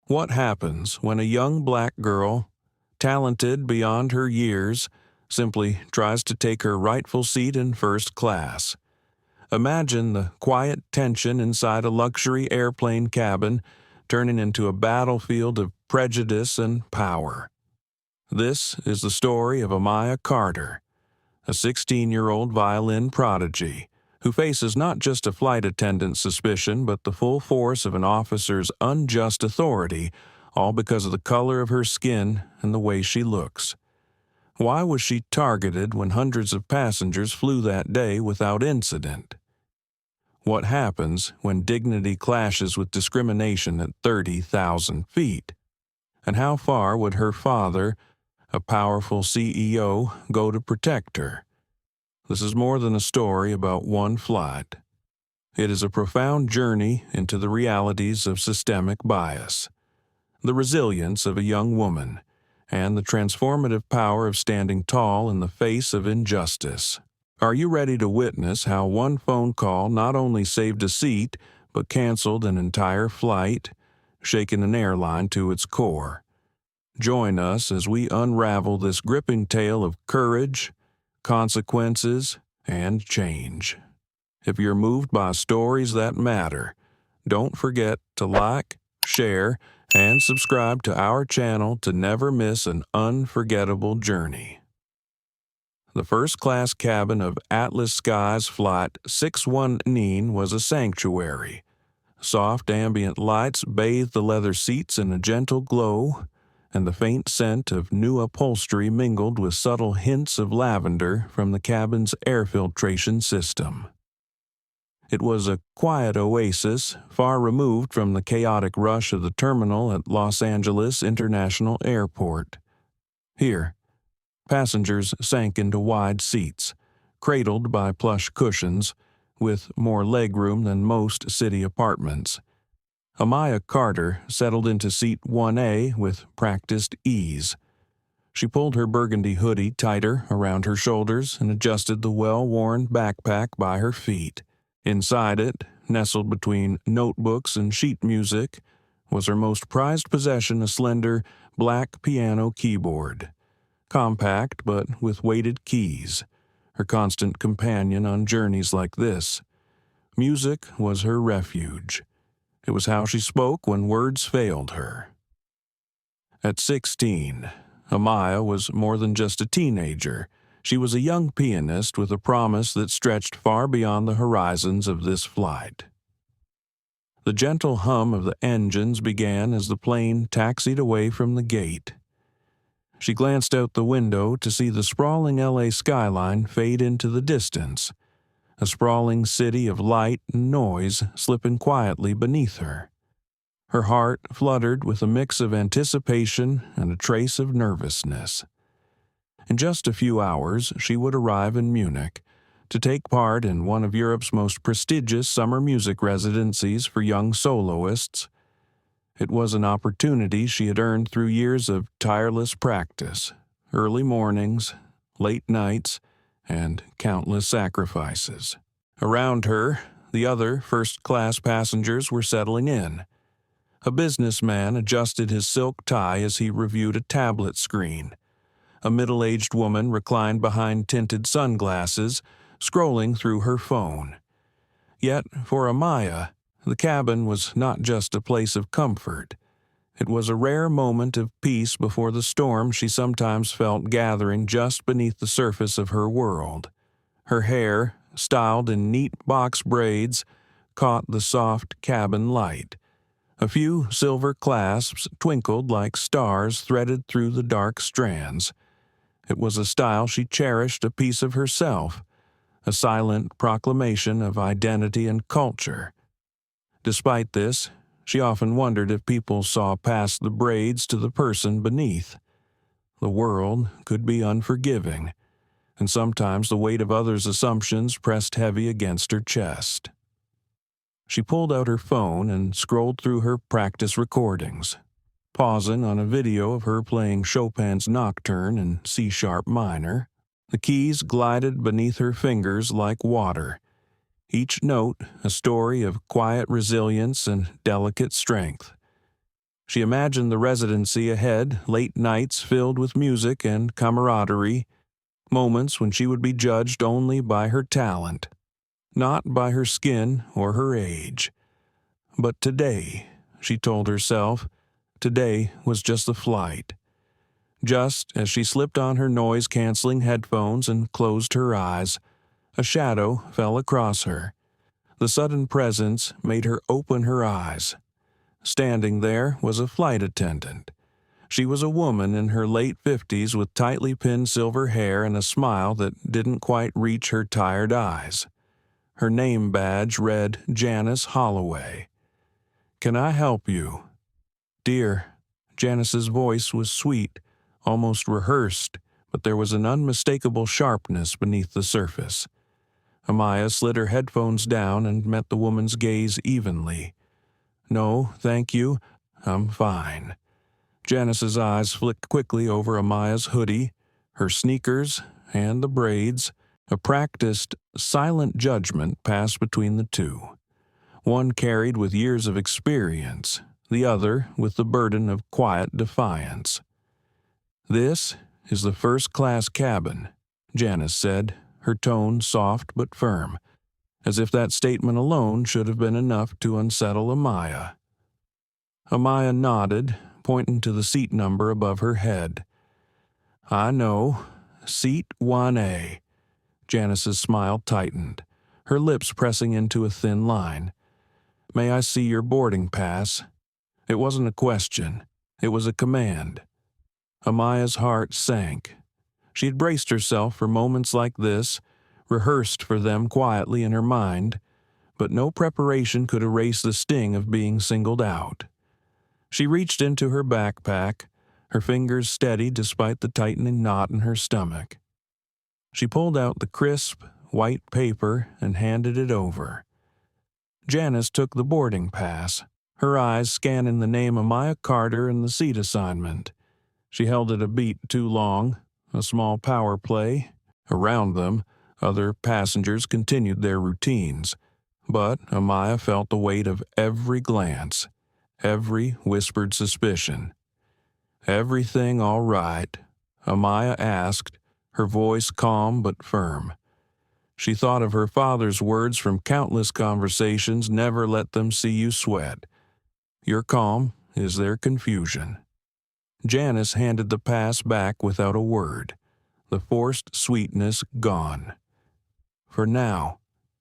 What happens when a young black girl, talented beyond her years, simply tries to take her rightful seat in first class? Imagine the quiet tension inside a luxury airplane cabin turning into a battlefield of prejudice and power. This is the story of Amaya Carter, a 16-year-old violin prodigy who faces not just a flight attendant's suspicion but the full force of an officer's unjust authority, all because of the color of her skin and the way she looks. Why was she targeted when hundreds of passengers flew that day without incident? What happens when dignity clashes with discrimination at 30,000 feet? And how far would her father, a powerful CEO, go to protect her? This is more than a story about one flight. It is a profound journey into the realities of systemic bias, the resilience of a young woman, and the transformative power of standing tall in the face of injustice. Are you ready to witness how one phone call not only saved a seat, but canceled an entire flight, shaking an airline to its core? Join us as we unravel this gripping tale of courage, consequences, and change. If you're moved by stories that matter, don't forget to like, share, and subscribe to our channel to never miss an unforgettable journey. The first-class cabin of Atlas Skies Flight 619 was a sanctuary. Soft ambient lights bathed the leather seats in a gentle glow, and the faint scent of new upholstery mingled with subtle hints of lavender from the cabin's air filtration system. It was a quiet oasis, far removed from the chaotic rush of the terminal at Los Angeles International Airport. Here, passengers sank into wide seats, cradled by plush cushions, with more legroom than most city apartments. Amaya Carter settled into seat 1A with practiced ease. She pulled her burgundy hoodie tighter around her shoulders and adjusted the well-worn backpack by her feet. Inside it, nestled between notebooks and sheet music, was her most prized possession, a slender, black piano keyboard. Compact but with weighted keys, her constant companion on journeys like this. Music was her refuge. It was how she spoke when words failed her. At 16, Amaya was more than just a teenager. She was a young pianist with a promise that stretched far beyond the horizons of this flight. The gentle hum of the engines began as the plane taxied away from the gate. She glanced out the window to see the sprawling LA skyline fade into the distance, a sprawling city of light and noise slipping quietly beneath her. Her heart fluttered with a mix of anticipation and a trace of nervousness. In just a few hours, she would arrive in Munich to take part in one of Europe's most prestigious summer music residencies for young soloists. It was an opportunity she had earned through years of tireless practice, early mornings, late nights, and countless sacrifices. Around her, the other first-class passengers were settling in. A businessman adjusted his silk tie as he reviewed a tablet screen. A middle-aged woman reclined behind tinted sunglasses, scrolling through her phone. Yet, for Amaya, the cabin was not just a place of comfort. It was a rare moment of peace before the storm she sometimes felt gathering just beneath the surface of her world. Her hair, styled in neat box braids, caught the soft cabin light. A few silver clasps twinkled like stars threaded through the dark strands. It was a style she cherished, a piece of herself, a silent proclamation of identity and culture. Despite this, she often wondered if people saw past the braids to the person beneath. The world could be unforgiving, and sometimes the weight of others' assumptions pressed heavy against her chest. She pulled out her phone and scrolled through her practice recordings, pausing on a video of her playing Chopin's Nocturne in C-sharp minor. The keys glided beneath her fingers like water, each note a story of quiet resilience and delicate strength. She imagined the residency ahead, late nights filled with music and camaraderie, moments when she would be judged only by her talent, not by her skin or her age. But today, she told herself, today was just the flight. Just as she slipped on her noise-canceling headphones and closed her eyes, a shadow fell across her. The sudden presence made her open her eyes. Standing there was a flight attendant. She was a woman in her late 50s with tightly pinned silver hair and a smile that didn't quite reach her tired eyes. Her name badge read Janice Holloway. "Can I help you?" "Dear." Janice's voice was sweet, almost rehearsed, but there was an unmistakable sharpness beneath the surface. Amaya slid her headphones down and met the woman's gaze evenly. "No, thank you. I'm fine." Janice's eyes flicked quickly over Amaya's hoodie, her sneakers, and the braids. A practiced, silent judgment passed between the two. One carried with years of experience, the other with the burden of quiet defiance. "This is the first-class cabin," Janice said, her tone soft but firm, as if that statement alone should have been enough to unsettle Amaya. Amaya nodded, pointing to the seat number above her head. "I know. Seat 1A. Janice's smile tightened, her lips pressing into a thin line. "May I see your boarding pass?" It wasn't a question. It was a command. Amaya's heart sank. She had braced herself for moments like this, rehearsed for them quietly in her mind, but no preparation could erase the sting of being singled out. She reached into her backpack, her fingers steady despite the tightening knot in her stomach. She pulled out the crisp, white paper and handed it over. Janice took the boarding pass, her eyes scanning the name Amaya Carter and the seat assignment. She held it a beat too long, a small power play. Around them, other passengers continued their routines, but Amaya felt the weight of every glance, every whispered suspicion. "Everything all right?" Amaya asked, her voice calm but firm. She thought of her father's words from countless conversations, "Never let them see you sweat. Your calm is their confusion." Janice handed the pass back without a word, the forced sweetness gone. "For now,"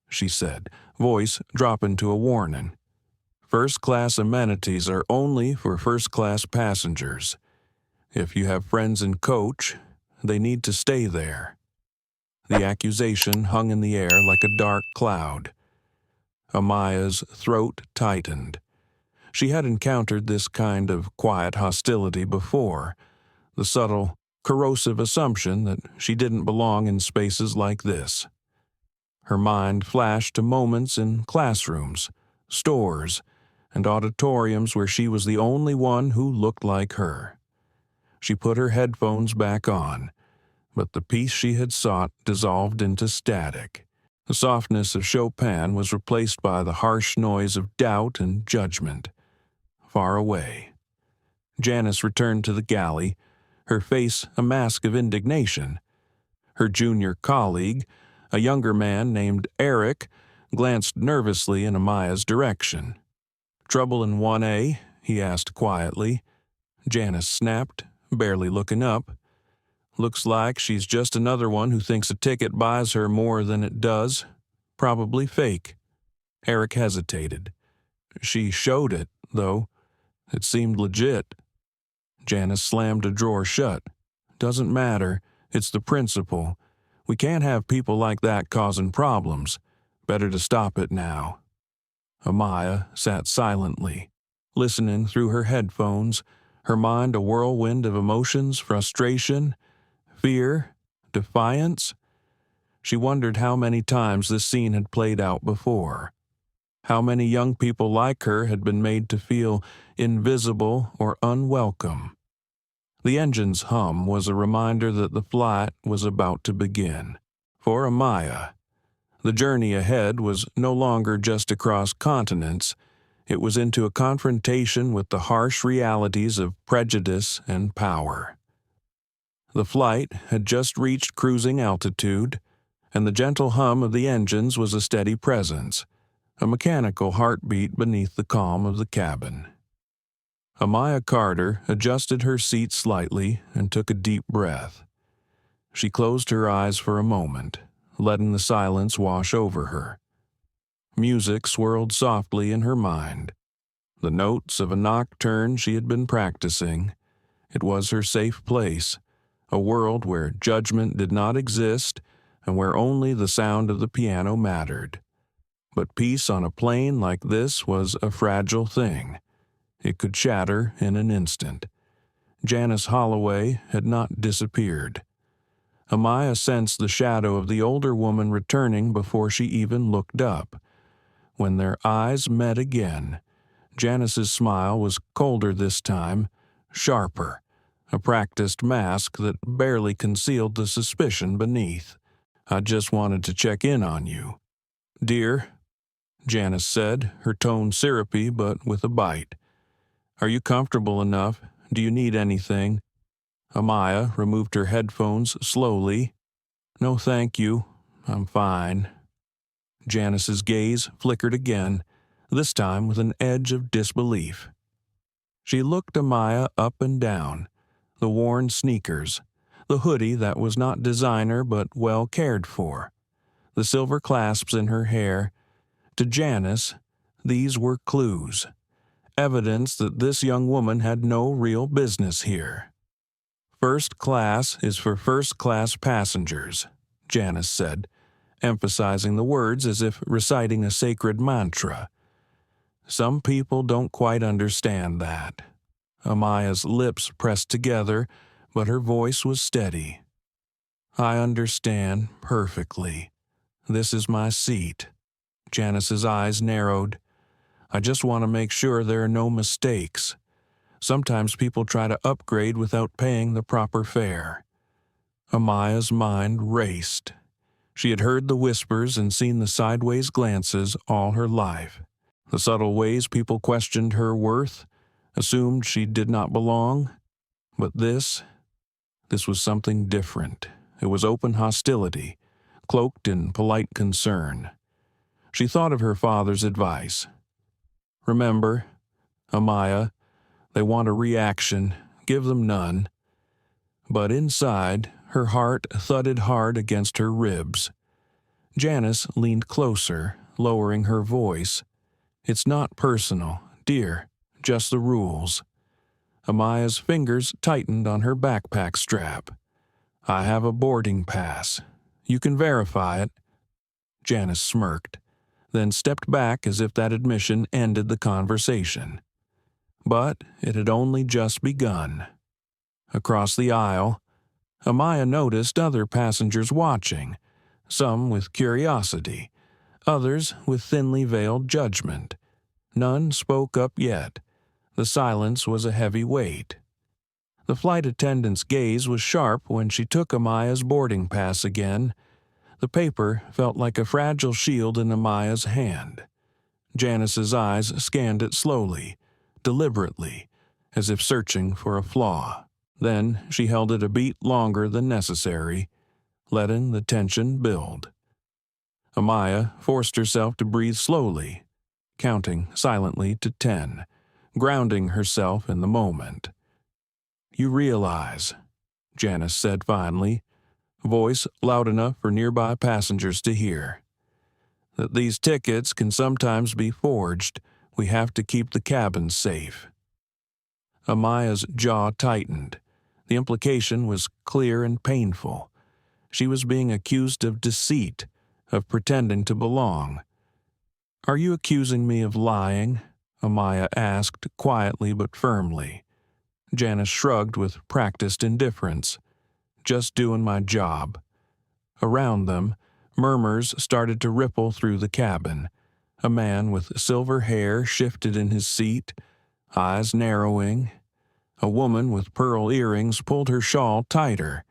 she said, voice dropping to a warning. "First-class amenities are only for first-class passengers. If you have friends in coach, they need to stay there." The accusation hung in the air like a dark cloud. Amaya's throat tightened. She had encountered this kind of quiet hostility before, the subtle, corrosive assumption that she didn't belong in spaces like this. Her mind flashed to moments in classrooms, stores, and auditoriums where she was the only one who looked like her. She put her headphones back on, but the peace she had sought dissolved into static. The softness of Chopin was replaced by the harsh noise of doubt and judgment. Far away. Janice returned to the galley, her face a mask of indignation. Her junior colleague, a younger man named Eric, glanced nervously in Amaya's direction. "Trouble in 1A?" he asked quietly. Janice snapped, barely looking up. "Looks like she's just another one who thinks a ticket buys her more than it does. Probably fake." Eric hesitated. "She showed it, though. It seemed legit." Janice slammed a drawer shut. "Doesn't matter. It's the principle. We can't have people like that causing problems. Better to stop it now." Amaya sat silently, listening through her headphones, her mind a whirlwind of emotions, frustration, fear, defiance. She wondered how many times this scene had played out before. How many young people like her had been made to feel invisible or unwelcome. The engine's hum was a reminder that the flight was about to begin. For Amaya, the journey ahead was no longer just across continents, It was into a confrontation with the harsh realities of prejudice and power. The flight had just reached cruising altitude, and the gentle hum of the engines was a steady presence, a mechanical heartbeat beneath the calm of the cabin. Amaya Carter adjusted her seat slightly and took a deep breath. She closed her eyes for a moment, letting the silence wash over her. Music swirled softly in her mind, the notes of a nocturne she had been practicing. It was her safe place, a world where judgment did not exist and where only the sound of the piano mattered. But peace on a plane like this was a fragile thing. It could shatter in an instant. Janice Holloway had not disappeared. Amaya sensed the shadow of the older woman returning before she even looked up. When their eyes met again, Janice's smile was colder this time, sharper, a practiced mask that barely concealed the suspicion beneath. "I just wanted to check in on you." "Dear," Janice said, her tone syrupy but with a bite. "Are you comfortable enough? Do you need anything?" Amaya removed her headphones slowly. "No, thank you. I'm fine." Janice's gaze flickered again, this time with an edge of disbelief. She looked Amaya up and down, the worn sneakers, the hoodie that was not designer but well cared for, the silver clasps in her hair. To Janice, these were clues, evidence that this young woman had no real business here. "First class is for first-class passengers," Janice said, emphasizing the words as if reciting a sacred mantra. "Some people don't quite understand that." Amaya's lips pressed together, but her voice was steady. "I understand perfectly. This is my seat." Janice's eyes narrowed. "I just want to make sure there are no mistakes. Sometimes people try to upgrade without paying the proper fare." Amaya's mind raced. She had heard the whispers and seen the sideways glances all her life. The subtle ways people questioned her worth, assumed she did not belong. But this was something different. It was open hostility, cloaked in polite concern. She thought of her father's advice. "Remember, Amaya, they want a reaction. Give them none." But inside, her heart thudded hard against her ribs. Janice leaned closer, lowering her voice. "It's not personal, dear, just the rules." Amaya's fingers tightened on her backpack strap. "I have a boarding pass. You can verify it." Janice smirked, then stepped back as if that admission ended the conversation. But it had only just begun. Across the aisle, Amaya noticed other passengers watching, some with curiosity, others with thinly veiled judgment. None spoke up yet. The silence was a heavy weight. The flight attendant's gaze was sharp when she took Amaya's boarding pass again. The paper felt like a fragile shield in Amaya's hand. Janice's eyes scanned it slowly, deliberately, as if searching for a flaw. Then she held it a beat longer than necessary, letting the tension build. Amaya forced herself to breathe slowly, counting silently to 10, grounding herself in the moment. "You realize," Janice said finally, voice loud enough for nearby passengers to hear, "that these tickets can sometimes be forged. We have to keep the cabin safe." Amaya's jaw tightened. The implication was clear and painful. She was being accused of deceit, of pretending to belong. "Are you accusing me of lying?" Amaya asked quietly but firmly. Janice shrugged with practiced indifference. "Just doing my job." Around them, murmurs started to ripple through the cabin. A man with silver hair shifted in his seat, eyes narrowing. A woman with pearl earrings pulled her shawl tighter.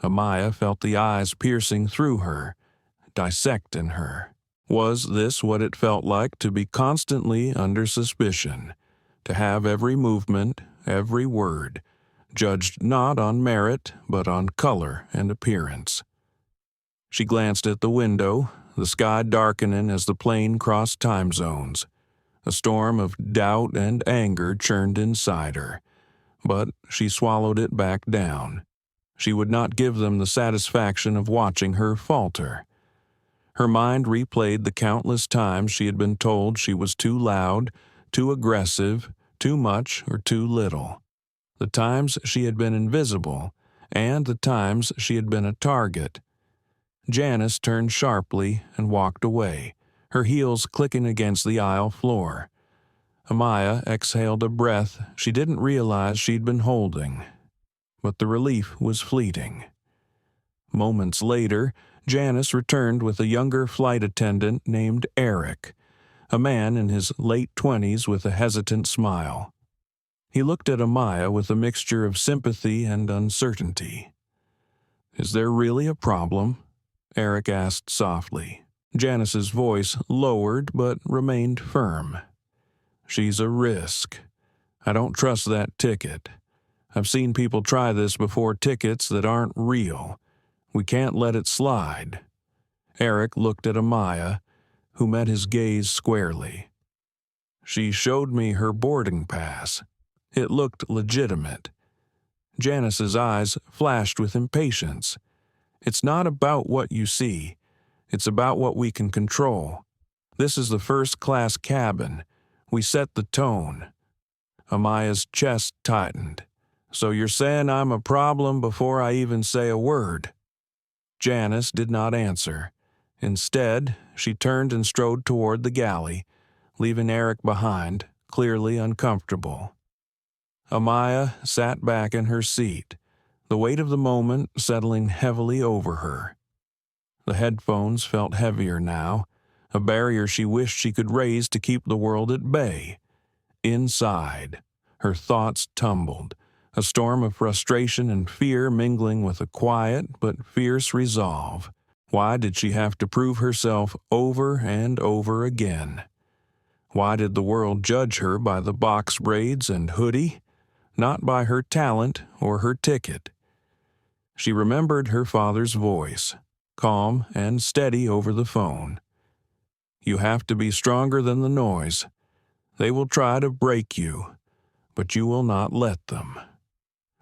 Amaya felt the eyes piercing through her, dissecting her. Was this what it felt like to be constantly under suspicion, to have every movement, every word, judged not on merit but on color and appearance? She glanced at the window, the sky darkening as the plane crossed time zones. A storm of doubt and anger churned inside her, but she swallowed it back down. She would not give them the satisfaction of watching her falter. Her mind replayed the countless times she had been told she was too loud, too aggressive, too much or too little. The times she had been invisible, and the times she had been a target. Janice turned sharply and walked away, her heels clicking against the aisle floor. Amaya exhaled a breath she didn't realize she'd been holding, but the relief was fleeting. Moments later, Janice returned with a younger flight attendant named Eric, a man in his late 20s with a hesitant smile. He looked at Amaya with a mixture of sympathy and uncertainty. "Is there really a problem?" Eric asked softly. Janice's voice lowered but remained firm. "She's a risk. I don't trust that ticket. I've seen people try this before tickets that aren't real. We can't let it slide." Eric looked at Amaya, who met his gaze squarely. "She showed me her boarding pass. It looked legitimate." Janice's eyes flashed with impatience. "It's not about what you see. It's about what we can control. This is the first-class cabin. We set the tone." Amaya's chest tightened. "So you're saying I'm a problem before I even say a word?" Janice did not answer. Instead, she turned and strode toward the galley, leaving Eric behind, clearly uncomfortable. Amaya sat back in her seat, the weight of the moment settling heavily over her. The headphones felt heavier now, a barrier she wished she could raise to keep the world at bay. Inside, her thoughts tumbled, a storm of frustration and fear mingling with a quiet but fierce resolve. Why did she have to prove herself over and over again? Why did the world judge her by the box braids and hoodie, not by her talent or her ticket? She remembered her father's voice, calm and steady over the phone. "You have to be stronger than the noise. They will try to break you, but you will not let them."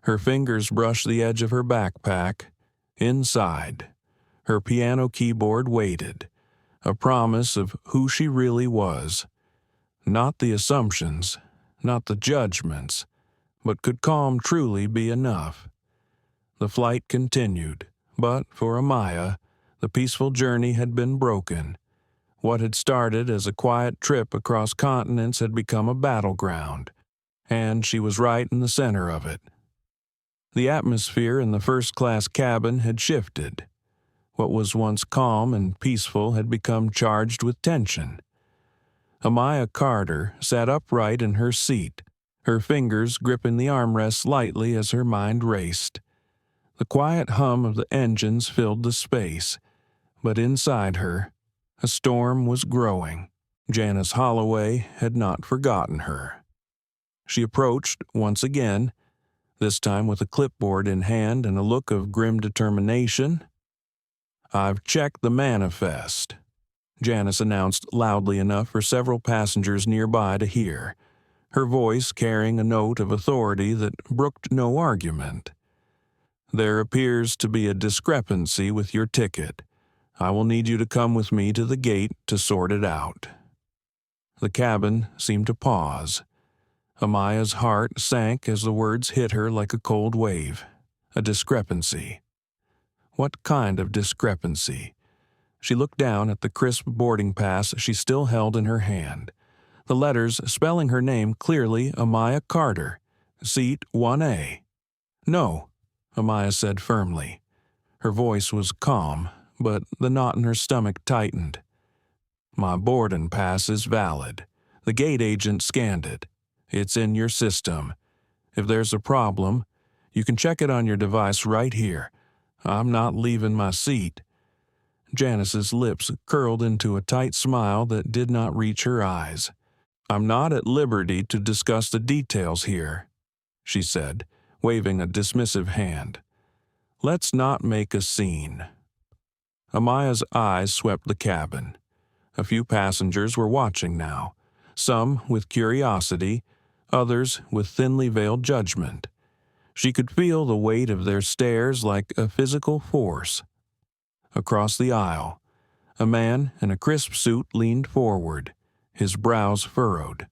Her fingers brushed the edge of her backpack. Inside, her piano keyboard waited, a promise of who she really was. Not the assumptions, not the judgments, but could calm truly be enough? The flight continued, but for Amaya, the peaceful journey had been broken. What had started as a quiet trip across continents had become a battleground, and she was right in the center of it. The atmosphere in the first-class cabin had shifted. What was once calm and peaceful had become charged with tension. Amaya Carter sat upright in her seat, her fingers gripping the armrests lightly as her mind raced. The quiet hum of the engines filled the space, but inside her, a storm was growing. Janice Holloway had not forgotten her. She approached once again, this time with a clipboard in hand and a look of grim determination. "I've checked the manifest," Janice announced loudly enough for several passengers nearby to hear, her voice carrying a note of authority that brooked no argument. "There appears to be a discrepancy with your ticket. I will need you to come with me to the gate to sort it out." The cabin seemed to pause. Amaya's heart sank as the words hit her like a cold wave. A discrepancy. What kind of discrepancy? She looked down at the crisp boarding pass she still held in her hand. The letters spelling her name clearly Amaya Carter, seat 1A. "No," Amaya said firmly. Her voice was calm, but the knot in her stomach tightened. "My boarding pass is valid. The gate agent scanned it. It's in your system. If there's a problem, you can check it on your device right here. I'm not leaving my seat." Janice's lips curled into a tight smile that did not reach her eyes. "I'm not at liberty to discuss the details here," she said, waving a dismissive hand. "Let's not make a scene." Amaya's eyes swept the cabin. A few passengers were watching now, some with curiosity, others with thinly veiled judgment. She could feel the weight of their stares like a physical force. Across the aisle, a man in a crisp suit leaned forward, his brows furrowed.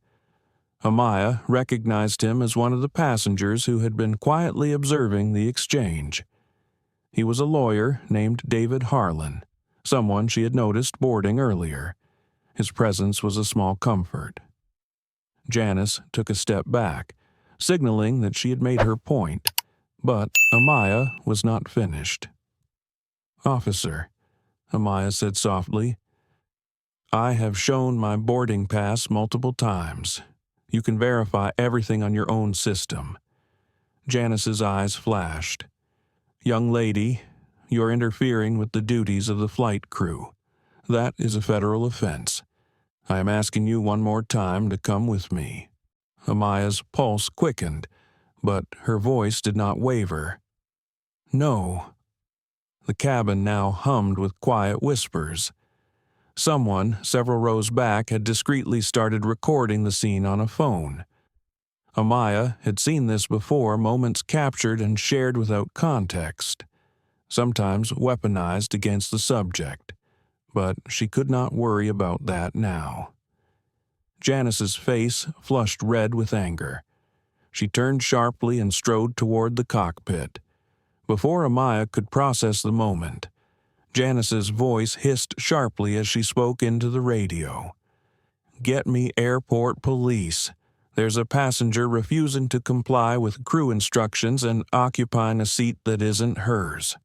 Amaya recognized him as one of the passengers who had been quietly observing the exchange. He was a lawyer named David Harlan, someone she had noticed boarding earlier. His presence was a small comfort. Janice took a step back, signaling that she had made her point, but Amaya was not finished. "Officer," Amaya said softly, "I have shown my boarding pass multiple times. You can verify everything on your own system." Janice's eyes flashed. "Young lady, you're interfering with the duties of the flight crew. That is a federal offense. I am asking you one more time to come with me." Amaya's pulse quickened, but her voice did not waver. "No." The cabin now hummed with quiet whispers. Someone several rows back had discreetly started recording the scene on a phone. Amaya had seen this before, moments captured and shared without context, sometimes weaponized against the subject, but she could not worry about that now. Janice's face flushed red with anger. She turned sharply and strode toward the cockpit. Before Amaya could process the moment, Janice's voice hissed sharply as she spoke into the radio. "Get me airport police. There's a passenger refusing to comply with crew instructions and occupying a seat that isn't hers."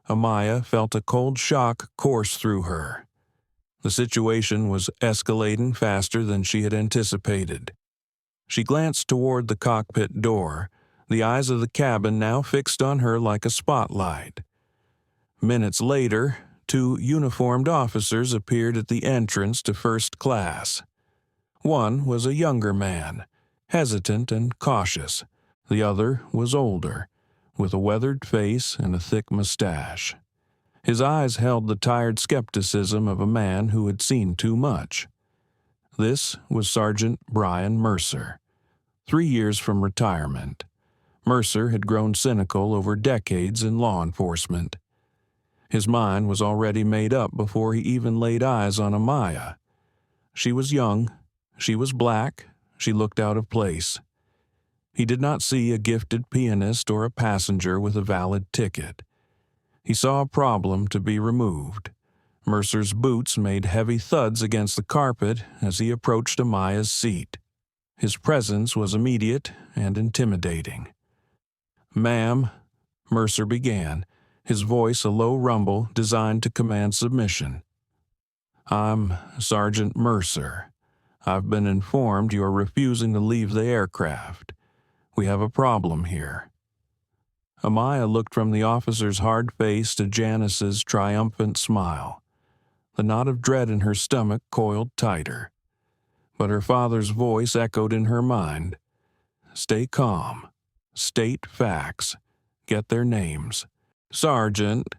Amaya felt a cold shock course through her. The situation was escalating faster than she had anticipated. She glanced toward the cockpit door, the eyes of the cabin now fixed on her like a spotlight. Minutes later, two uniformed officers appeared at the entrance to first class. One was a younger man, hesitant and cautious. The other was older, with a weathered face and a thick mustache. His eyes held the tired skepticism of a man who had seen too much. This was Sergeant Brian Mercer. 3 years from retirement, Mercer had grown cynical over decades in law enforcement. His mind was already made up before he even laid eyes on Amaya. She was young, she was black, she looked out of place. He did not see a gifted pianist or a passenger with a valid ticket. He saw a problem to be removed. Mercer's boots made heavy thuds against the carpet as he approached Amaya's seat. His presence was immediate and intimidating. "Ma'am," Mercer began, his voice a low rumble designed to command submission. "I'm Sergeant Mercer. I've been informed you're refusing to leave the aircraft. We have a problem here." Amaya looked from the officer's hard face to Janice's triumphant smile. The knot of dread in her stomach coiled tighter. But her father's voice echoed in her mind. "Stay calm. State facts. Get their names." "Sergeant,"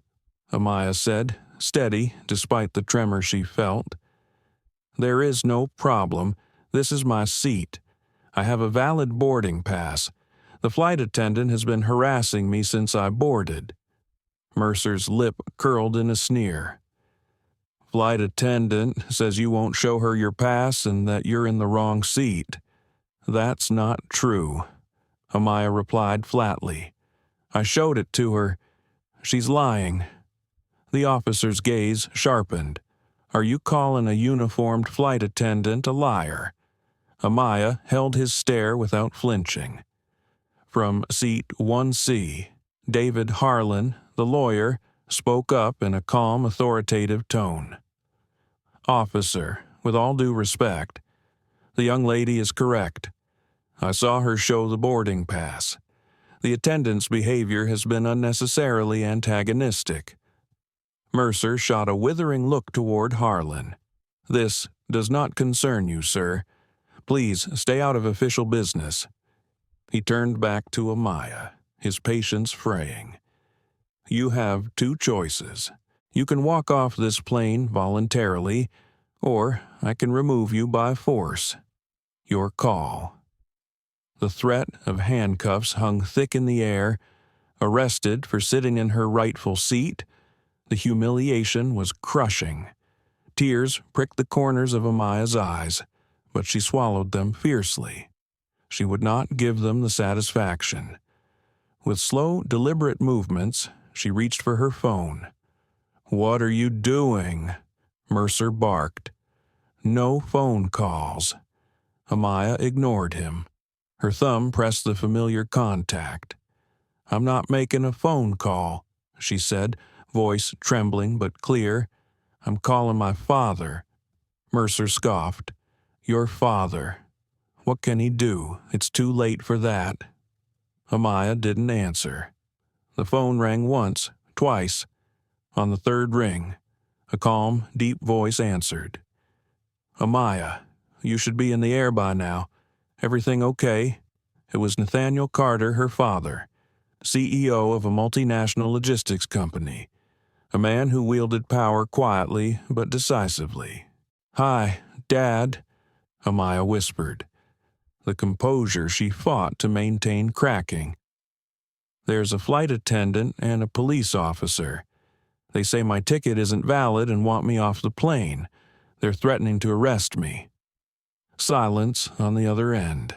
Amaya said, steady despite the tremor she felt. "There is no problem. This is my seat. I have a valid boarding pass. The flight attendant has been harassing me since I boarded." Mercer's lip curled in a sneer. "Flight attendant says you won't show her your pass and that you're in the wrong seat." "That's not true," Amaya replied flatly. "I showed it to her. She's lying." The officer's gaze sharpened. "Are you calling a uniformed flight attendant a liar?" Amaya held his stare without flinching. From seat 1C, David Harlan, the lawyer, spoke up in a calm, authoritative tone. "Officer, with all due respect, the young lady is correct. I saw her show the boarding pass. The attendant's behavior has been unnecessarily antagonistic. Mercer shot a withering look toward Harlan. "This does not concern you, sir. Please stay out of official business." He turned back to Amaya, his patience fraying. "You have two choices. You can walk off this plane voluntarily, or I can remove you by force. Your call." The threat of handcuffs hung thick in the air. Arrested for sitting in her rightful seat, the humiliation was crushing. Tears pricked the corners of Amaya's eyes, but she swallowed them fiercely. She would not give them the satisfaction. With slow, deliberate movements, she reached for her phone. "What are you doing?" Mercer barked. No phone calls. Amaya ignored him. Her thumb pressed the familiar contact. "I'm not making a phone call," she said, voice trembling but clear. "I'm calling my father." Mercer scoffed. "Your father. What can he do? It's too late for that." Amaya didn't answer. The phone rang once, twice. On the third ring, a calm, deep voice answered. "Amaya, you should be in the air by now. Everything okay?" It was Nathaniel Carter, her father, CEO of a multinational logistics company, a man who wielded power quietly but decisively. "Hi, Dad," Amaya whispered, the composure she fought to maintain cracking. "There's a flight attendant and a police officer. They say my ticket isn't valid and want me off the plane. They're threatening to arrest me." Silence on the other end.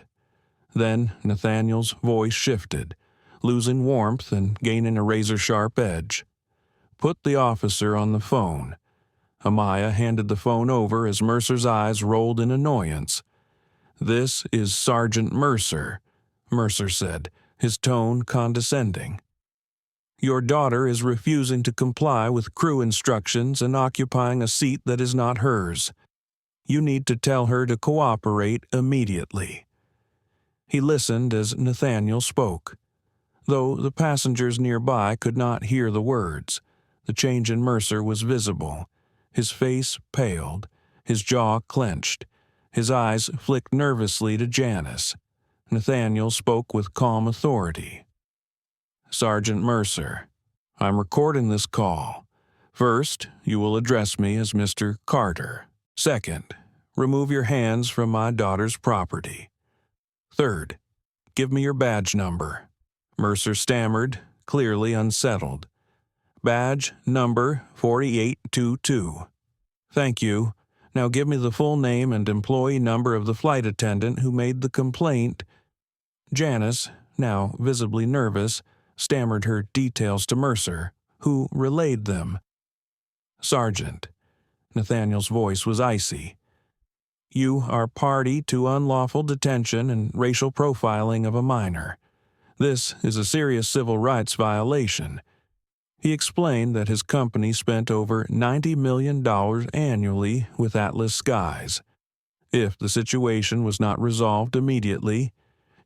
Then Nathaniel's voice shifted, losing warmth and gaining a razor-sharp edge. "Put the officer on the phone." Amaya handed the phone over as Mercer's eyes rolled in annoyance. "This is Sergeant Mercer," Mercer said, his tone condescending. "Your daughter is refusing to comply with crew instructions and occupying a seat that is not hers. You need to tell her to cooperate immediately." He listened as Nathaniel spoke. Though the passengers nearby could not hear the words, the change in Mercer was visible. His face paled, his jaw clenched, his eyes flicked nervously to Janice. Nathaniel spoke with calm authority. "Sergeant Mercer, I'm recording this call. First, you will address me as Mr. Carter. Second, remove your hands from my daughter's property. Third, give me your badge number." Mercer stammered, clearly unsettled. "Badge number 4822. "Thank you. Now give me the full name and employee number of the flight attendant who made the complaint." Janice, now visibly nervous, stammered her details to Mercer, who relayed them. "Sergeant," Nathaniel's voice was icy, "you are party to unlawful detention and racial profiling of a minor. This is a serious civil rights violation." He explained that his company spent over $90 million annually with Atlas Skies. If the situation was not resolved immediately,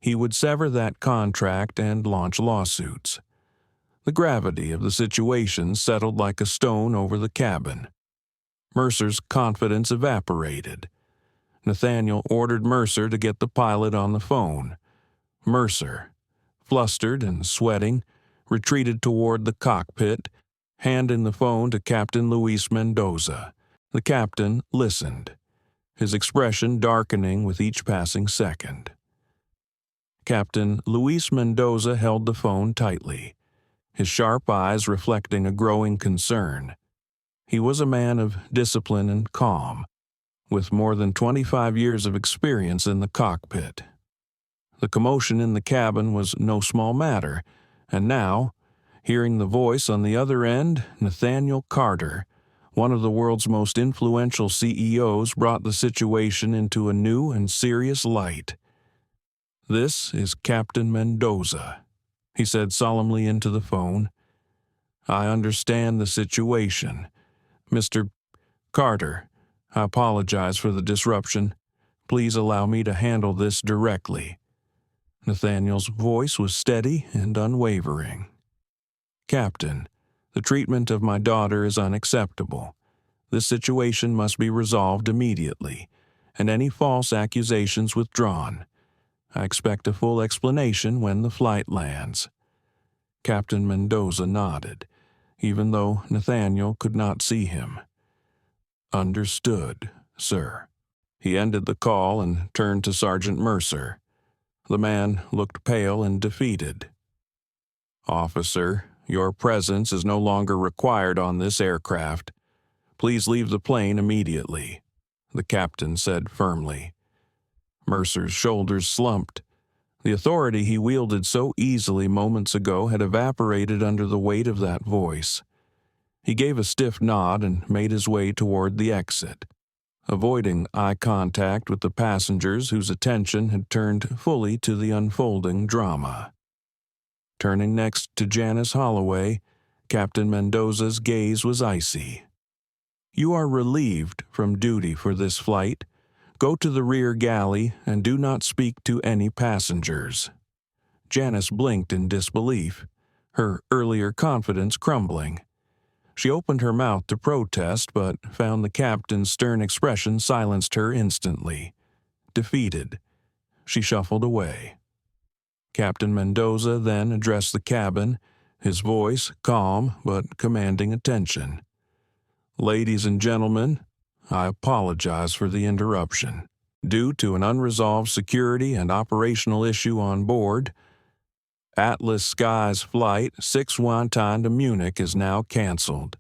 he would sever that contract and launch lawsuits. The gravity of the situation settled like a stone over the cabin. Mercer's confidence evaporated. Nathaniel ordered Mercer to get the pilot on the phone. Mercer, flustered and sweating, retreated toward the cockpit, handing the phone to Captain Luis Mendoza. The captain listened, his expression darkening with each passing second. Captain Luis Mendoza held the phone tightly, his sharp eyes reflecting a growing concern. He was a man of discipline and calm, with more than 25 years of experience in the cockpit. The commotion in the cabin was no small matter, and now, hearing the voice on the other end, Nathaniel Carter, one of the world's most influential CEOs, brought the situation into a new and serious light. "This is Captain Mendoza," he said solemnly into the phone. "I understand the situation. Mr. Carter, I apologize for the disruption. Please allow me to handle this directly." Nathaniel's voice was steady and unwavering. "Captain, The treatment of my daughter is unacceptable. This situation must be resolved immediately, and any false accusations withdrawn. I expect a full explanation when the flight lands." Captain Mendoza nodded, even though Nathaniel could not see him. "Understood, sir." He ended the call and turned to Sergeant Mercer. The man looked pale and defeated. "Officer, your presence is no longer required on this aircraft. Please leave the plane immediately," the captain said firmly. Mercer's shoulders slumped. The authority he wielded so easily moments ago had evaporated under the weight of that voice. He gave a stiff nod and made his way toward the exit, avoiding eye contact with the passengers whose attention had turned fully to the unfolding drama. Turning next to Janice Holloway, Captain Mendoza's gaze was icy. "You are relieved from duty for this flight. Go to the rear galley and do not speak to any passengers." Janice blinked in disbelief, her earlier confidence crumbling. She opened her mouth to protest, but found the captain's stern expression silenced her instantly. Defeated, she shuffled away. Captain Mendoza then addressed the cabin, his voice calm but commanding attention. "Ladies and gentlemen, I apologize for the interruption. Due to an unresolved security and operational issue on board, Atlas Sky's flight 619 to Munich is now canceled."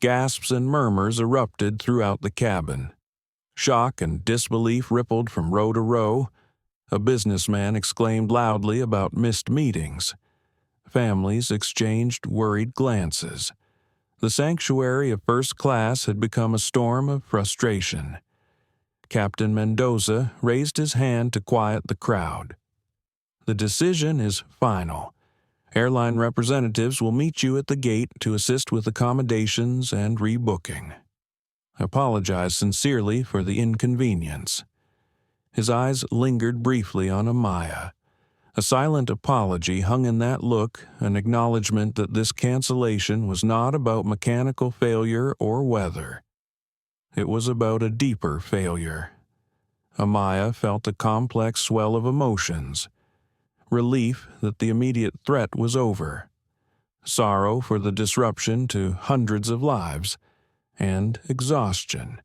Gasps and murmurs erupted throughout the cabin. Shock and disbelief rippled from row to row. A businessman exclaimed loudly about missed meetings. Families exchanged worried glances. The sanctuary of first class had become a storm of frustration. Captain Mendoza raised his hand to quiet the crowd. "The decision is final. Airline representatives will meet you at the gate to assist with accommodations and rebooking. I apologize sincerely for the inconvenience." His eyes lingered briefly on Amaya. A silent apology hung in that look, an acknowledgement that this cancellation was not about mechanical failure or weather. It was about a deeper failure. Amaya felt a complex swell of emotions. Relief that the immediate threat was over. Sorrow for the disruption to hundreds of lives. And exhaustion,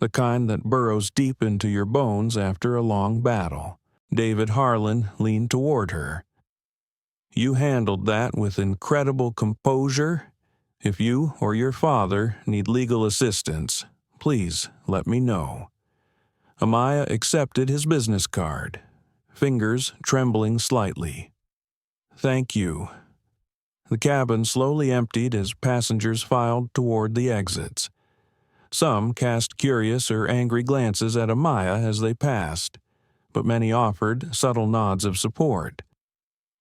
the kind that burrows deep into your bones after a long battle. David Harlan leaned toward her. "You handled that with incredible composure. If you or your father need legal assistance, please let me know." Amaya accepted his business card, fingers trembling slightly. "Thank you." The cabin slowly emptied as passengers filed toward the exits. Some cast curious or angry glances at Amaya as they passed, but many offered subtle nods of support.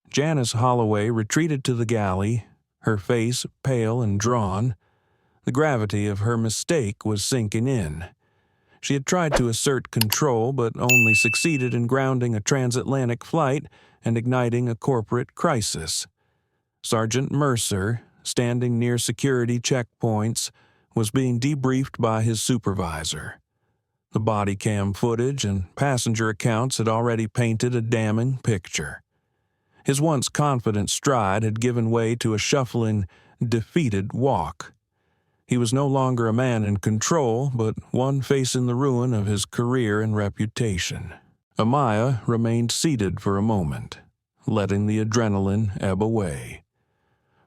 Janice Holloway retreated to the galley, her face pale and drawn. The gravity of her mistake was sinking in. She had tried to assert control, but only succeeded in grounding a transatlantic flight and igniting a corporate crisis. Sergeant Mercer, standing near security checkpoints, was being debriefed by his supervisor. The body cam footage and passenger accounts had already painted a damning picture. His once confident stride had given way to a shuffling, defeated walk. He was no longer a man in control, but one facing the ruin of his career and reputation. Amaya remained seated for a moment, letting the adrenaline ebb away.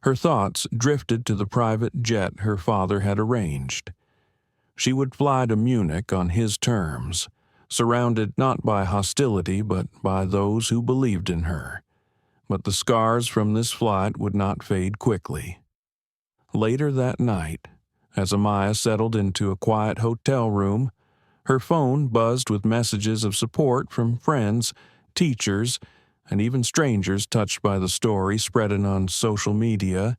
Her thoughts drifted to the private jet her father had arranged. She would fly to Munich on his terms, surrounded not by hostility but by those who believed in her. But the scars from this flight would not fade quickly. Later that night, as Amaya settled into a quiet hotel room, her phone buzzed with messages of support from friends, teachers, and even strangers touched by the story spreading on social media.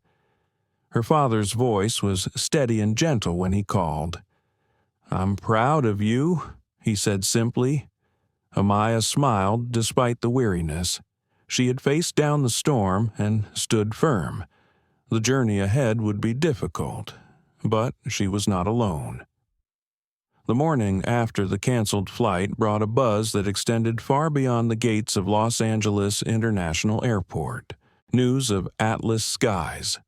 Her father's voice was steady and gentle when he called. "I'm proud of you," he said simply. Amaya smiled despite the weariness. She had faced down the storm and stood firm, The journey ahead would be difficult, but she was not alone. The morning after the canceled flight brought a buzz that extended far beyond the gates of Los Angeles International Airport. News of Atlas skies.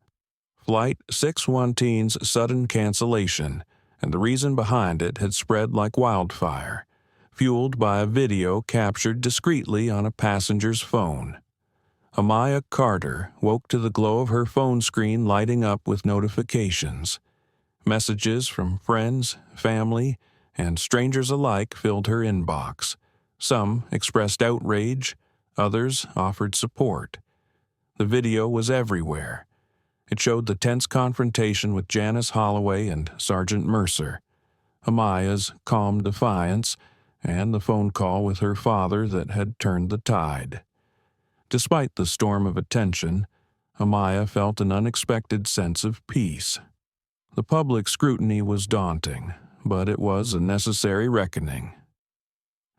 Flight 612's sudden cancellation, and the reason behind it had spread like wildfire, fueled by a video captured discreetly on a passenger's phone. Amaya Carter woke to the glow of her phone screen lighting up with notifications. Messages from friends, family, and strangers alike filled her inbox. Some expressed outrage, others offered support. The video was everywhere. It showed the tense confrontation with Janice Holloway and Sergeant Mercer, Amaya's calm defiance, and the phone call with her father that had turned the tide. Despite the storm of attention, Amaya felt an unexpected sense of peace. The public scrutiny was daunting, but it was a necessary reckoning.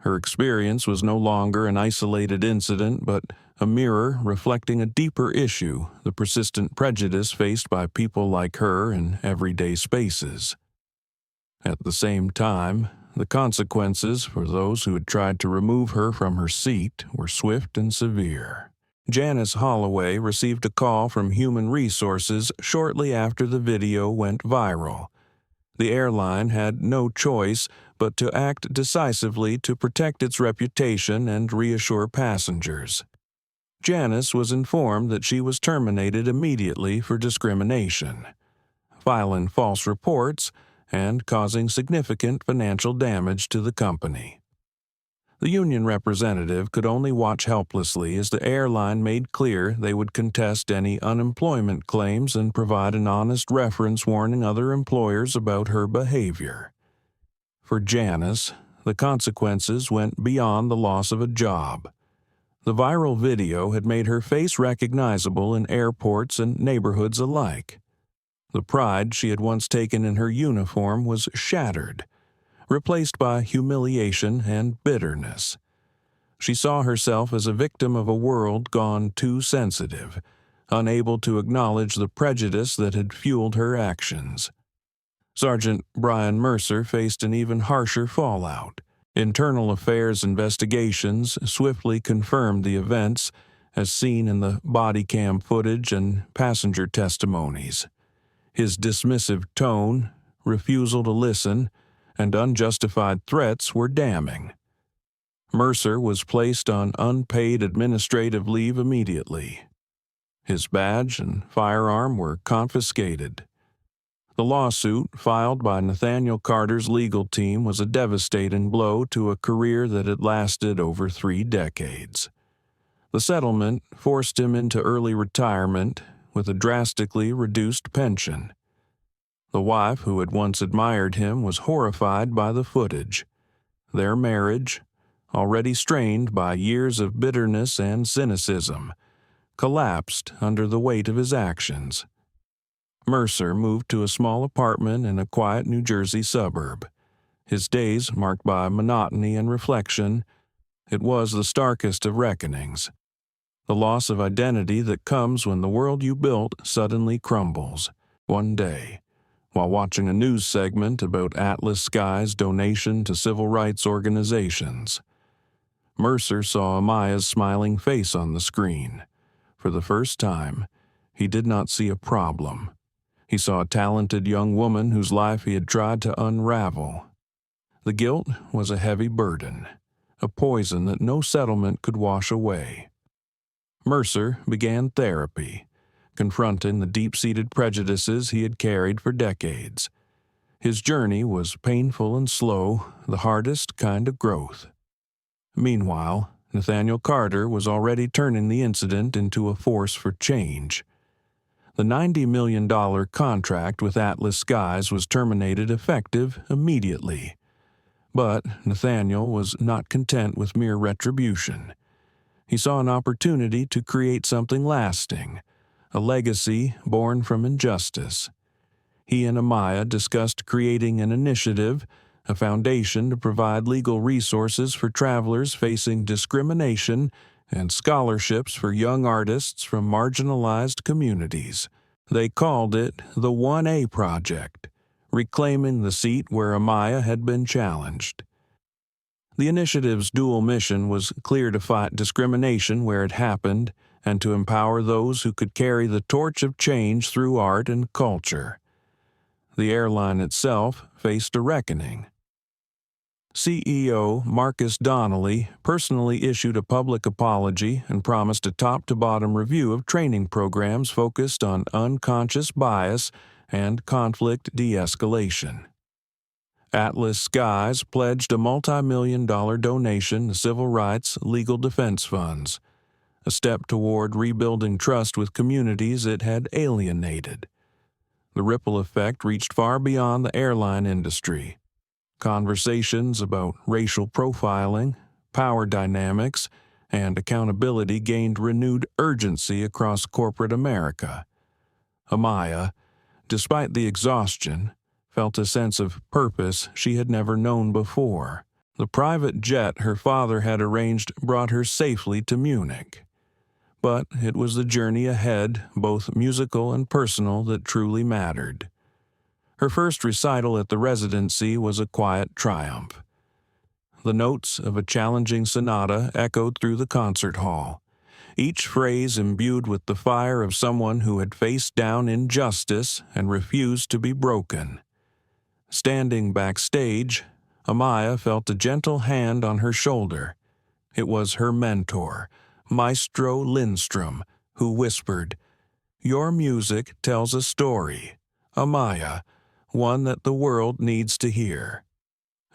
Her experience was no longer an isolated incident, but a mirror reflecting a deeper issue, the persistent prejudice faced by people like her in everyday spaces. At the same time, the consequences for those who had tried to remove her from her seat were swift and severe. Janice Holloway received a call from Human Resources shortly after the video went viral. The airline had no choice but to act decisively to protect its reputation and reassure passengers. Janice was informed that she was terminated immediately for discrimination, filing false reports, and causing significant financial damage to the company. The union representative could only watch helplessly as the airline made clear they would contest any unemployment claims and provide an honest reference warning other employers about her behavior. For Janice, the consequences went beyond the loss of a job. The viral video had made her face recognizable in airports and neighborhoods alike. The pride she had once taken in her uniform was shattered, replaced by humiliation and bitterness. She saw herself as a victim of a world gone too sensitive, unable to acknowledge the prejudice that had fueled her actions. Sergeant Brian Mercer faced an even harsher fallout. Internal affairs investigations swiftly confirmed the events, as seen in the body cam footage and passenger testimonies. His dismissive tone, refusal to listen, and unjustified threats were damning. Mercer was placed on unpaid administrative leave immediately. His badge and firearm were confiscated. The lawsuit filed by Nathaniel Carter's legal team was a devastating blow to a career that had lasted over 3 decades. The settlement forced him into early retirement with a drastically reduced pension. The wife who had once admired him was horrified by the footage. Their marriage, already strained by years of bitterness and cynicism, collapsed under the weight of his actions. Mercer moved to a small apartment in a quiet New Jersey suburb. His days marked by monotony and reflection. It was the starkest of reckonings. The loss of identity that comes when the world you built suddenly crumbles. One day, while watching a news segment about Atlas Sky's donation to civil rights organizations, Mercer saw Amaya's smiling face on the screen. For the first time, he did not see a problem. He saw a talented young woman whose life he had tried to unravel. The guilt was a heavy burden, a poison that no settlement could wash away. Mercer began therapy, confronting the deep-seated prejudices he had carried for decades. His journey was painful and slow, the hardest kind of growth. Meanwhile, Nathaniel Carter was already turning the incident into a force for change. The $90 million contract with Atlas Skies was terminated effective immediately. But Nathaniel was not content with mere retribution. He saw an opportunity to create something lasting, a legacy born from injustice. He and Amaya discussed creating an initiative, a foundation to provide legal resources for travelers facing discrimination and scholarships for young artists from marginalized communities. They called it the 1A Project, reclaiming the seat where Amaya had been challenged. The initiative's dual mission was clear: to fight discrimination where it happened and to empower those who could carry the torch of change through art and culture. The airline itself faced a reckoning. CEO Marcus Donnelly personally issued a public apology and promised a top-to-bottom review of training programs focused on unconscious bias and conflict de-escalation. Atlas Skies pledged a multi-million-dollar donation to civil rights legal defense funds, a step toward rebuilding trust with communities it had alienated. The ripple effect reached far beyond the airline industry. Conversations about racial profiling, power dynamics, and accountability gained renewed urgency across corporate America. Amaya, despite the exhaustion, felt a sense of purpose she had never known before. The private jet her father had arranged brought her safely to Munich. But it was the journey ahead, both musical and personal, that truly mattered. Her first recital at the residency was a quiet triumph. The notes of a challenging sonata echoed through the concert hall, each phrase imbued with the fire of someone who had faced down injustice and refused to be broken. Standing backstage, Amaya felt a gentle hand on her shoulder. It was her mentor, Maestro Lindstrom, who whispered, "Your music tells a story, Amaya, one that the world needs to hear."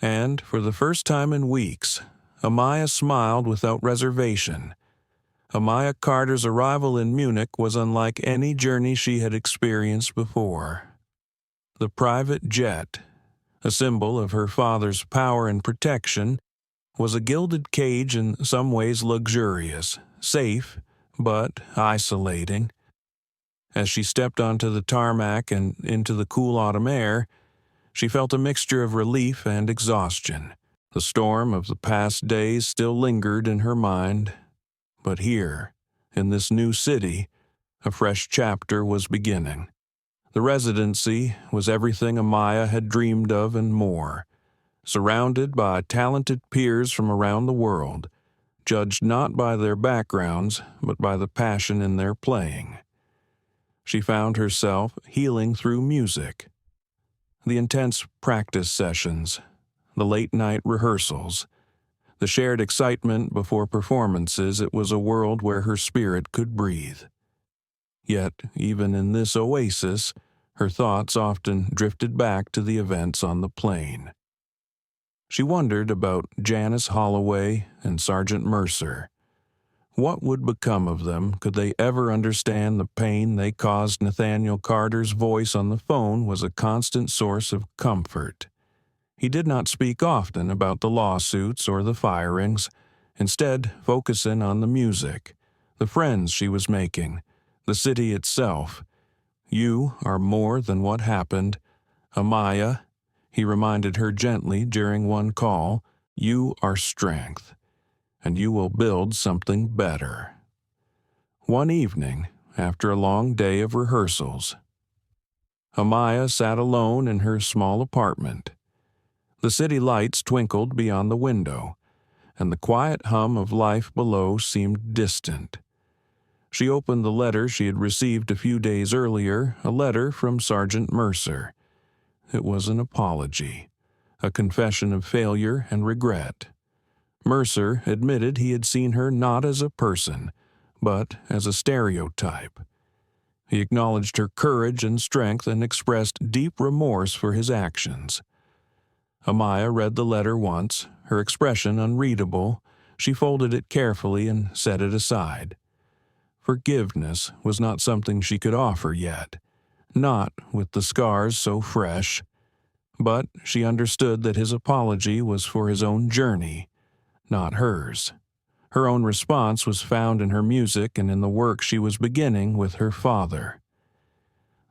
And for the first time in weeks, Amaya smiled without reservation. Amaya Carter's arrival in Munich was unlike any journey she had experienced before. The private jet, a symbol of her father's power and protection, was a gilded cage, in some ways luxurious, safe, but isolating. As she stepped onto the tarmac and into the cool autumn air, she felt a mixture of relief and exhaustion. The storm of the past days still lingered in her mind, but here, in this new city, a fresh chapter was beginning. The residency was everything Amaya had dreamed of and more, surrounded by talented peers from around the world, judged not by their backgrounds, but by the passion in their playing. She found herself healing through music. The intense practice sessions, the late-night rehearsals, the shared excitement before performances, it was a world where her spirit could breathe. Yet, even in this oasis, her thoughts often drifted back to the events on the plane. She wondered about Janice Holloway and Sergeant Mercer. What would become of them? Could they ever understand the pain they caused? Nathaniel Carter's voice on the phone was a constant source of comfort. He did not speak often about the lawsuits or the firings, instead focusing on the music, the friends she was making, the city itself. "You are more than what happened, Amaya," he reminded her gently during one call. "You are strength, and you will build something better." One evening, after a long day of rehearsals, Amaya sat alone in her small apartment. The city lights twinkled beyond the window, and the quiet hum of life below seemed distant. She opened the letter she had received a few days earlier, a letter from Sergeant Mercer. It was an apology, a confession of failure and regret. Mercer admitted he had seen her not as a person, but as a stereotype. He acknowledged her courage and strength and expressed deep remorse for his actions. Amaya read the letter once, her expression unreadable. She folded it carefully and set it aside. Forgiveness was not something she could offer yet, not with the scars so fresh. But she understood that his apology was for his own journey, not hers. Her own response was found in her music and in the work she was beginning with her father.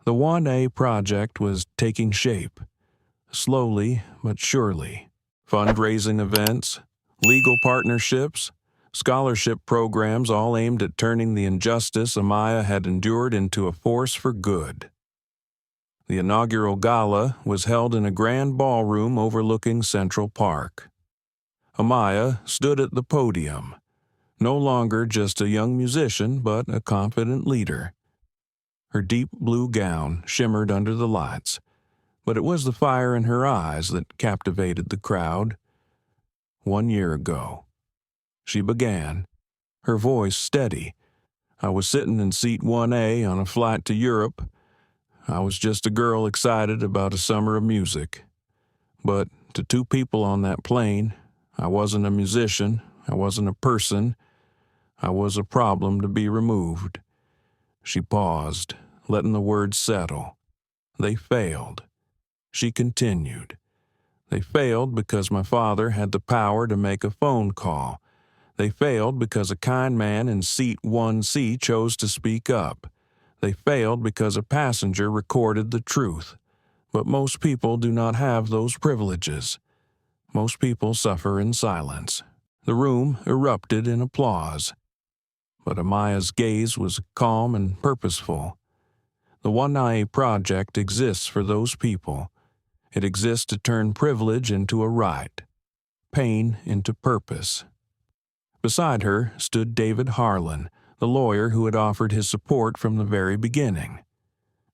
The 1A project was taking shape, slowly but surely. Fundraising events, legal partnerships, Scholarship programs all aimed at turning the injustice Amaya had endured into a force for good. The inaugural gala was held in a grand ballroom overlooking Central Park. Amaya stood at the podium, no longer just a young musician, but a confident leader. Her deep blue gown shimmered under the lights, but it was the fire in her eyes that captivated the crowd. 1 year ago, she began, her voice steady. I was sitting in seat 1A on a flight to Europe. I was just a girl excited about a summer of music. But to 2 people on that plane, I wasn't a musician, I wasn't a person, I was a problem to be removed. She paused, letting the words settle. They failed. She continued. They failed because my father had the power to make a phone call. They failed because a kind man in seat 1C chose to speak up. They failed because a passenger recorded the truth. But most people do not have those privileges. Most people suffer in silence. The room erupted in applause. But Amaya's gaze was calm and purposeful. The 1IA project exists for those people. It exists to turn privilege into a right, pain into purpose. Beside her stood David Harlan, the lawyer who had offered his support from the very beginning.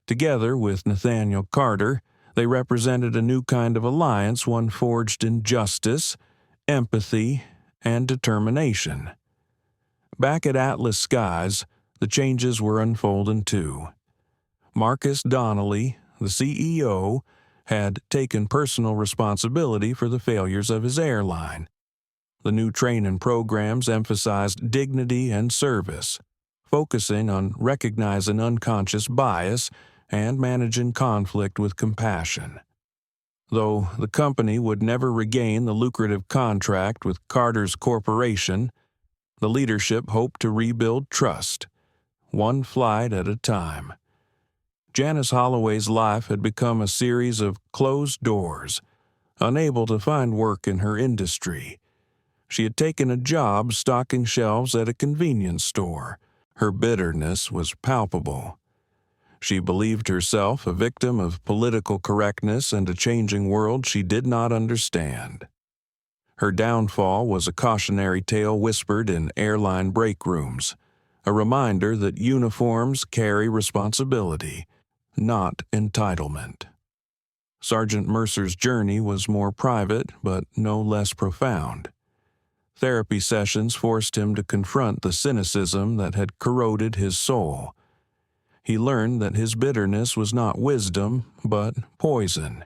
Together with Amaya Carter, they represented a new kind of alliance, one forged in justice, empathy, and determination. Back at Atlas Skies, the changes were unfolding too. Marcus Donnelly, the CEO, had taken personal responsibility for the failures of his airline. The new training programs emphasized dignity and service, focusing on recognizing unconscious bias and managing conflict with compassion. Though the company would never regain the lucrative contract with Carter's corporation, the leadership hoped to rebuild trust, one flight at a time. Janice Holloway's life had become a series of closed doors, unable to find work in her industry. She had taken a job stocking shelves at a convenience store. Her bitterness was palpable. She believed herself a victim of political correctness and a changing world she did not understand. Her downfall was a cautionary tale whispered in airline break rooms, a reminder that uniforms carry responsibility, not entitlement. Sergeant Mercer's journey was more private, but no less profound. Therapy sessions forced him to confront the cynicism that had corroded his soul. He learned that his bitterness was not wisdom, but poison.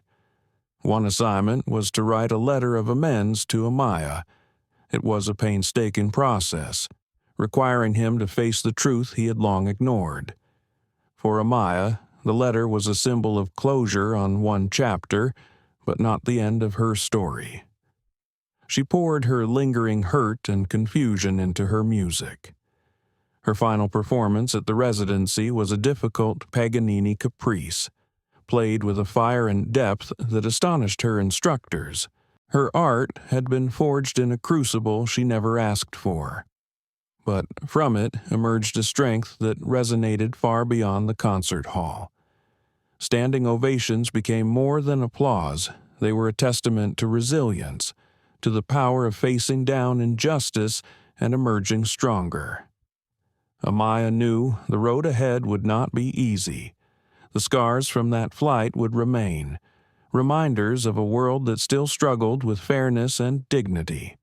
One assignment was to write a letter of amends to Amaya. It was a painstaking process, requiring him to face the truth he had long ignored. For Amaya, the letter was a symbol of closure on one chapter, but not the end of her story. She poured her lingering hurt and confusion into her music. Her final performance at the residency was a difficult Paganini caprice, played with a fire and depth that astonished her instructors. Her art had been forged in a crucible she never asked for. But from it emerged a strength that resonated far beyond the concert hall. Standing ovations became more than applause. They were a testament to resilience, to the power of facing down injustice and emerging stronger. Amaya knew the road ahead would not be easy. The scars from that flight would remain, reminders of a world that still struggled with fairness and dignity.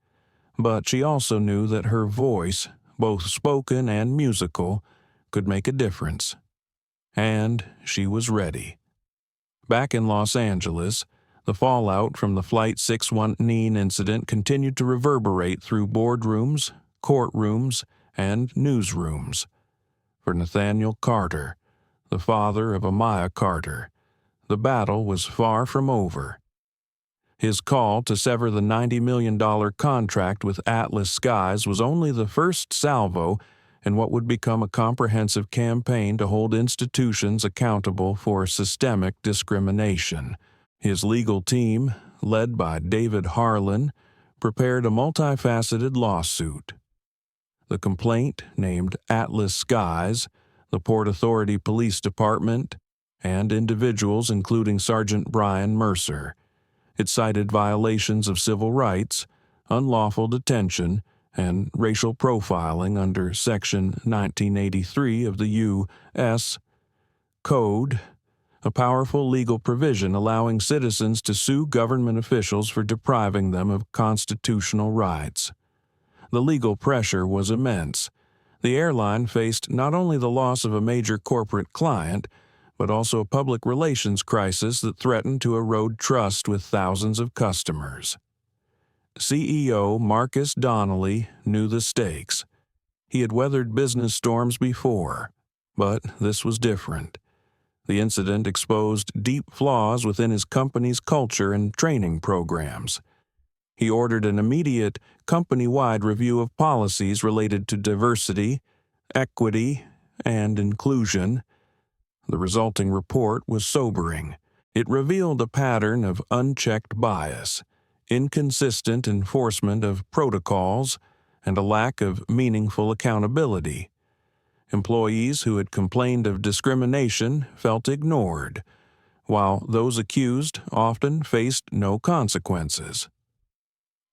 But she also knew that her voice, both spoken and musical, could make a difference. And she was ready. Back in Los Angeles, the fallout from the Flight 619 incident continued to reverberate through boardrooms, courtrooms, and newsrooms. For Nathaniel Carter, the father of Amaya Carter, the battle was far from over. His call to sever the $90 million contract with Atlas Skies was only the first salvo in what would become a comprehensive campaign to hold institutions accountable for systemic discrimination. His legal team, led by David Harlan, prepared a multifaceted lawsuit. the complaint named Atlas Skies, the Port Authority Police Department, and individuals including Sergeant Brian Mercer. It cited violations of civil rights, unlawful detention, and racial profiling under Section 1983 of the U.S. Code, a powerful legal provision allowing citizens to sue government officials for depriving them of constitutional rights. The legal pressure was immense. The airline faced not only the loss of a major corporate client, but also a public relations crisis that threatened to erode trust with thousands of customers. CEO Marcus Donnelly knew the stakes. He had weathered business storms before, but this was different. The incident exposed deep flaws within his company's culture and training programs. He ordered an immediate, company-wide review of policies related to diversity, equity, and inclusion. The resulting report was sobering. It revealed a pattern of unchecked bias, inconsistent enforcement of protocols, and a lack of meaningful accountability. Employees who had complained of discrimination felt ignored, while those accused often faced no consequences.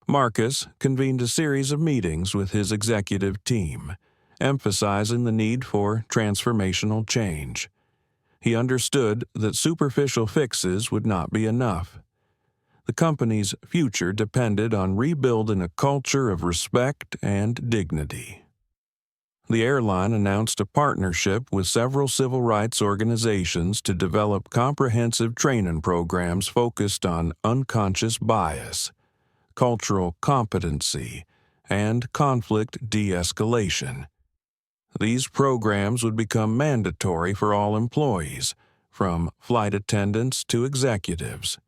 Marcus convened a series of meetings with his executive team, emphasizing the need for transformational change. He understood that superficial fixes would not be enough. The company's future depended on rebuilding a culture of respect and dignity. The airline announced a partnership with several civil rights organizations to develop comprehensive training programs focused on unconscious bias, cultural competency, and conflict de-escalation. These programs would become mandatory for all employees, from flight attendants to executives.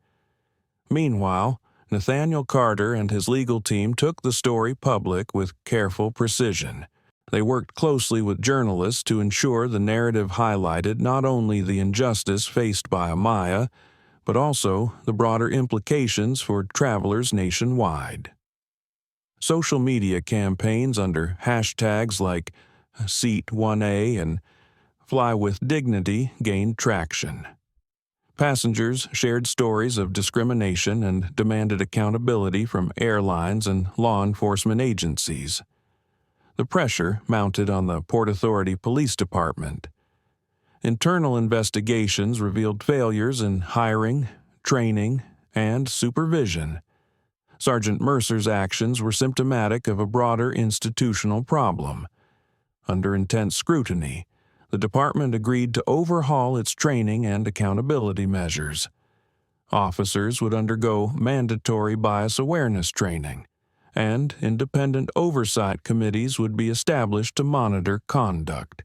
Meanwhile, Nathaniel Carter and his legal team took the story public with careful precision. They worked closely with journalists to ensure the narrative highlighted not only the injustice faced by Amaya, but also the broader implications for travelers nationwide. Social media campaigns under hashtags like Seat 1A and Fly with Dignity gained traction. Passengers shared stories of discrimination and demanded accountability from airlines and law enforcement agencies. The pressure mounted on the Port Authority Police Department. Internal investigations revealed failures in hiring, training, and supervision. Sergeant Mercer's actions were symptomatic of a broader institutional problem. Under intense scrutiny, the department agreed to overhaul its training and accountability measures. Officers would undergo mandatory bias awareness training, and independent oversight committees would be established to monitor conduct.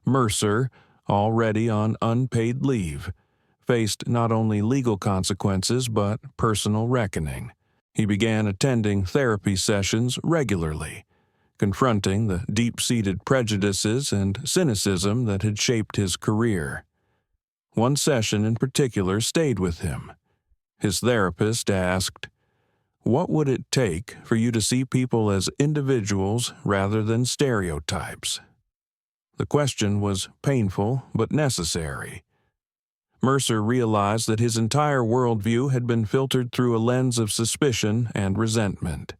Mercer, already on unpaid leave, faced not only legal consequences but personal reckoning. He began attending therapy sessions regularly, confronting the deep-seated prejudices and cynicism that had shaped his career. One session in particular stayed with him. His therapist asked, "What would it take for you to see people as individuals rather than stereotypes?" The question was painful but necessary. Mercer realized that his entire worldview had been filtered through a lens of suspicion and resentment.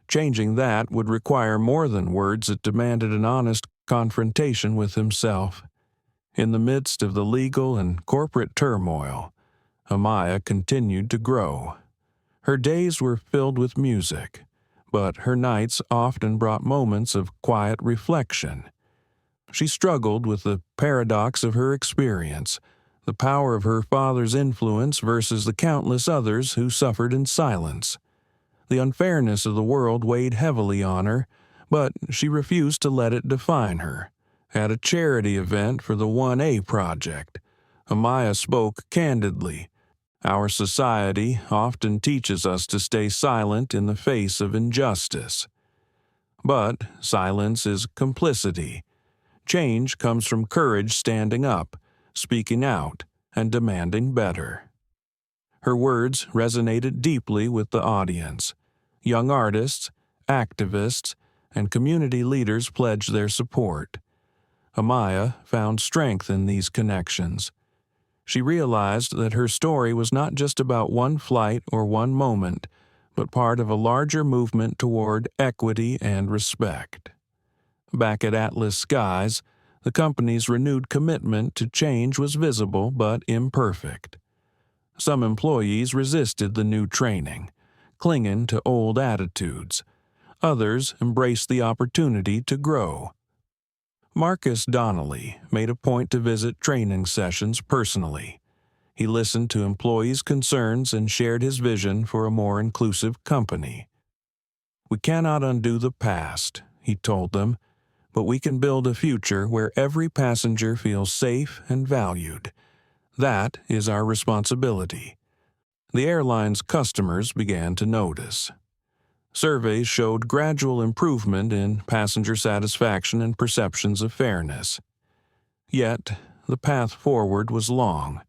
Changing that would require more than words. It demanded an honest confrontation with himself. In the midst of the legal and corporate turmoil, Amaya continued to grow. Her days were filled with music, but her nights often brought moments of quiet reflection. She struggled with the paradox of her experience, the power of her father's influence versus the countless others who suffered in silence. The unfairness of the world weighed heavily on her, but she refused to let it define her. At a charity event for the 1A project, Amaya spoke candidly. Our society often teaches us to stay silent in the face of injustice. But silence is complicity. Change comes from courage standing up, speaking out, and demanding better. Her words resonated deeply with the audience. Young artists, activists, and community leaders pledged their support. Amaya found strength in these connections. She realized that her story was not just about one flight or one moment, but part of a larger movement toward equity and respect. Back at Atlas Skies, the company's renewed commitment to change was visible but imperfect. Some employees resisted the new training, clinging to old attitudes. Others embraced the opportunity to grow. Marcus Donnelly made a point to visit training sessions personally. He listened to employees' concerns and shared his vision for a more inclusive company. "We cannot undo the past," he told them, "but we can build a future where every passenger feels safe and valued. That is our responsibility." The airline's customers began to notice. Surveys showed gradual improvement in passenger satisfaction and perceptions of fairness. Yet, the path forward was long.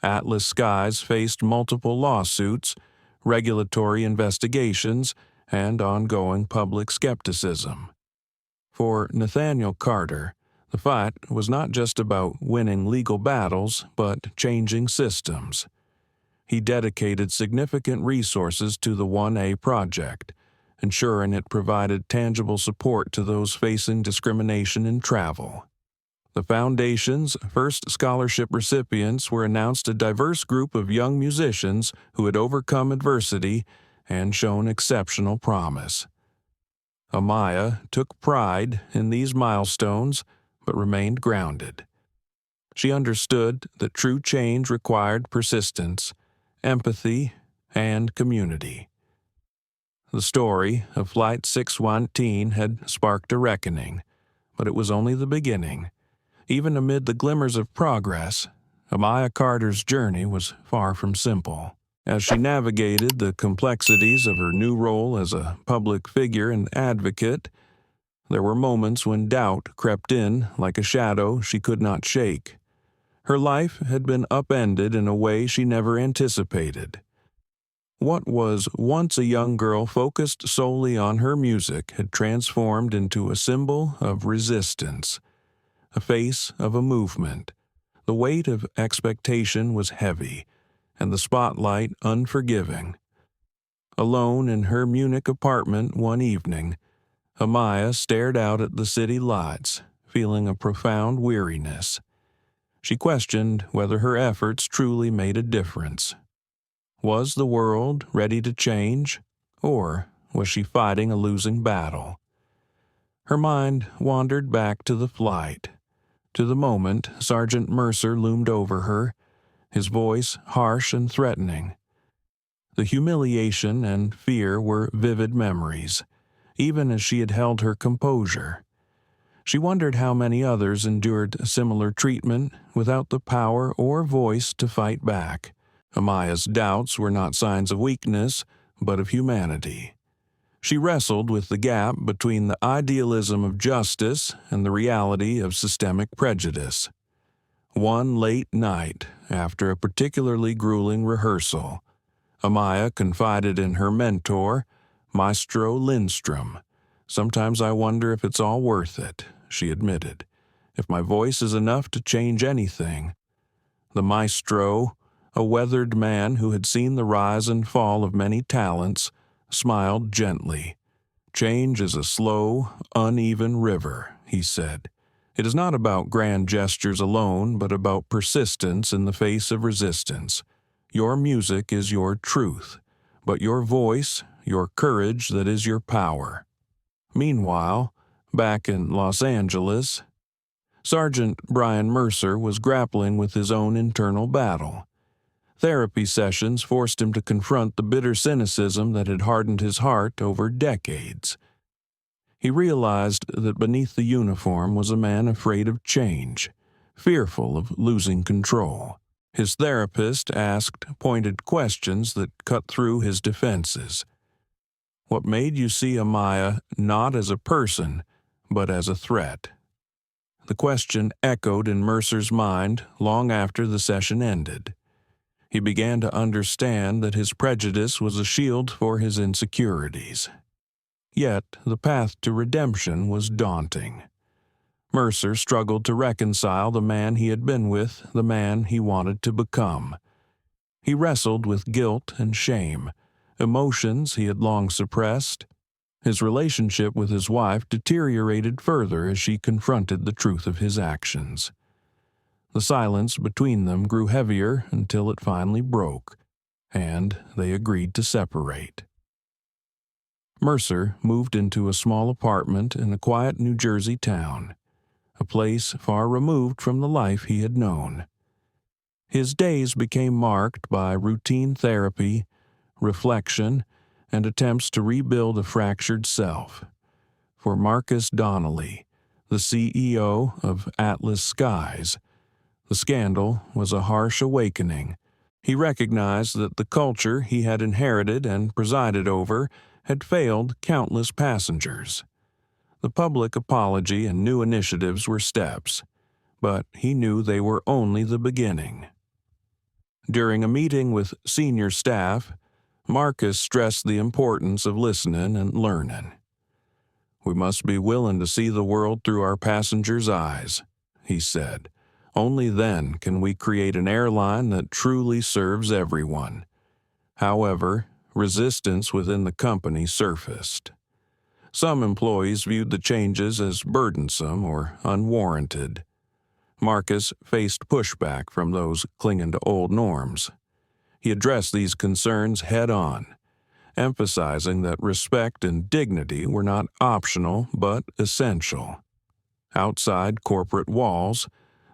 Atlas Skies faced multiple lawsuits, regulatory investigations, and ongoing public skepticism. For Nathaniel Carter, the fight was not just about winning legal battles, but changing systems. He dedicated significant resources to the 1A project, ensuring it provided tangible support to those facing discrimination in travel. The Foundation's first scholarship recipients were announced a diverse group of young musicians who had overcome adversity and shown exceptional promise. Amaya took pride in these milestones, but remained grounded. She understood that true change required persistence, empathy, and community. The story of Flight 619 had sparked a reckoning, but it was only the beginning. Even amid the glimmers of progress, Amaya Carter's journey was far from simple. As she navigated the complexities of her new role as a public figure and advocate, there were moments when doubt crept in like a shadow she could not shake. Her life had been upended in a way she never anticipated. What was once a young girl focused solely on her music had transformed into a symbol of resistance, a face of a movement. The weight of expectation was heavy, and the spotlight unforgiving. Alone in her Munich apartment one evening, Amaya stared out at the city lights, feeling a profound weariness. She questioned whether her efforts truly made a difference. Was the world ready to change, or was she fighting a losing battle? Her mind wandered back to the flight, to the moment Sergeant Mercer loomed over her, his voice harsh and threatening. The humiliation and fear were vivid memories, even as she had held her composure. She wondered how many others endured similar treatment without the power or voice to fight back. Amaya's doubts were not signs of weakness, but of humanity. She wrestled with the gap between the idealism of justice and the reality of systemic prejudice. One late night, after a particularly grueling rehearsal, Amaya confided in her mentor, Maestro Lindstrom. "Sometimes I wonder if it's all worth it," she admitted. "If my voice is enough to change anything." The maestro, a weathered man who had seen the rise and fall of many talents, smiled gently. "Change is a slow, uneven river," he said. "It is not about grand gestures alone, but about persistence in the face of resistance. Your music is your truth, but your voice, your courage that is your power." Meanwhile, back in Los Angeles, Sergeant Brian Mercer was grappling with his own internal battle. Therapy sessions forced him to confront the bitter cynicism that had hardened his heart over decades. He realized that beneath the uniform was a man afraid of change, fearful of losing control. His therapist asked pointed questions that cut through his defenses. "What made you see Amaya not as a person, but as a threat?" The question echoed in Mercer's mind long after the session ended. He began to understand that his prejudice was a shield for his insecurities. Yet the path to redemption was daunting. Mercer struggled to reconcile the man he had been with the man he wanted to become. He wrestled with guilt and shame, emotions he had long suppressed. His relationship with his wife deteriorated further as she confronted the truth of his actions. The silence between them grew heavier until it finally broke, and they agreed to separate. Mercer moved into a small apartment in a quiet New Jersey town, a place far removed from the life he had known. His days became marked by routine therapy, reflection, and attempts to rebuild a fractured self. For Marcus Donnelly, the CEO of Atlas Skies, the scandal was a harsh awakening. He recognized that the culture he had inherited and presided over had failed countless passengers. The public apology and new initiatives were steps, but he knew they were only the beginning. During a meeting with senior staff, Marcus stressed the importance of listening and learning. "We must be willing to see the world through our passengers' eyes," he said. "Only then can we create an airline that truly serves everyone." However, resistance within the company surfaced. Some employees viewed the changes as burdensome or unwarranted. Marcus faced pushback from those clinging to old norms. He addressed these concerns head-on, emphasizing that respect and dignity were not optional but essential. Outside corporate walls,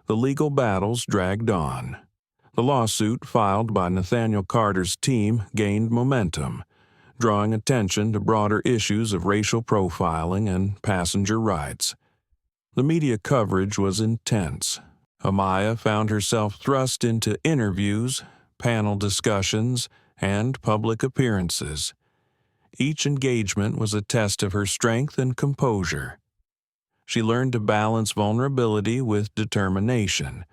the legal battles dragged on. The lawsuit filed by Nathaniel Carter's team gained momentum, drawing attention to broader issues of racial profiling and passenger rights. The media coverage was intense. Amaya found herself thrust into interviews, panel discussions, and public appearances. Each engagement was a test of her strength and composure. She learned to balance vulnerability with determination,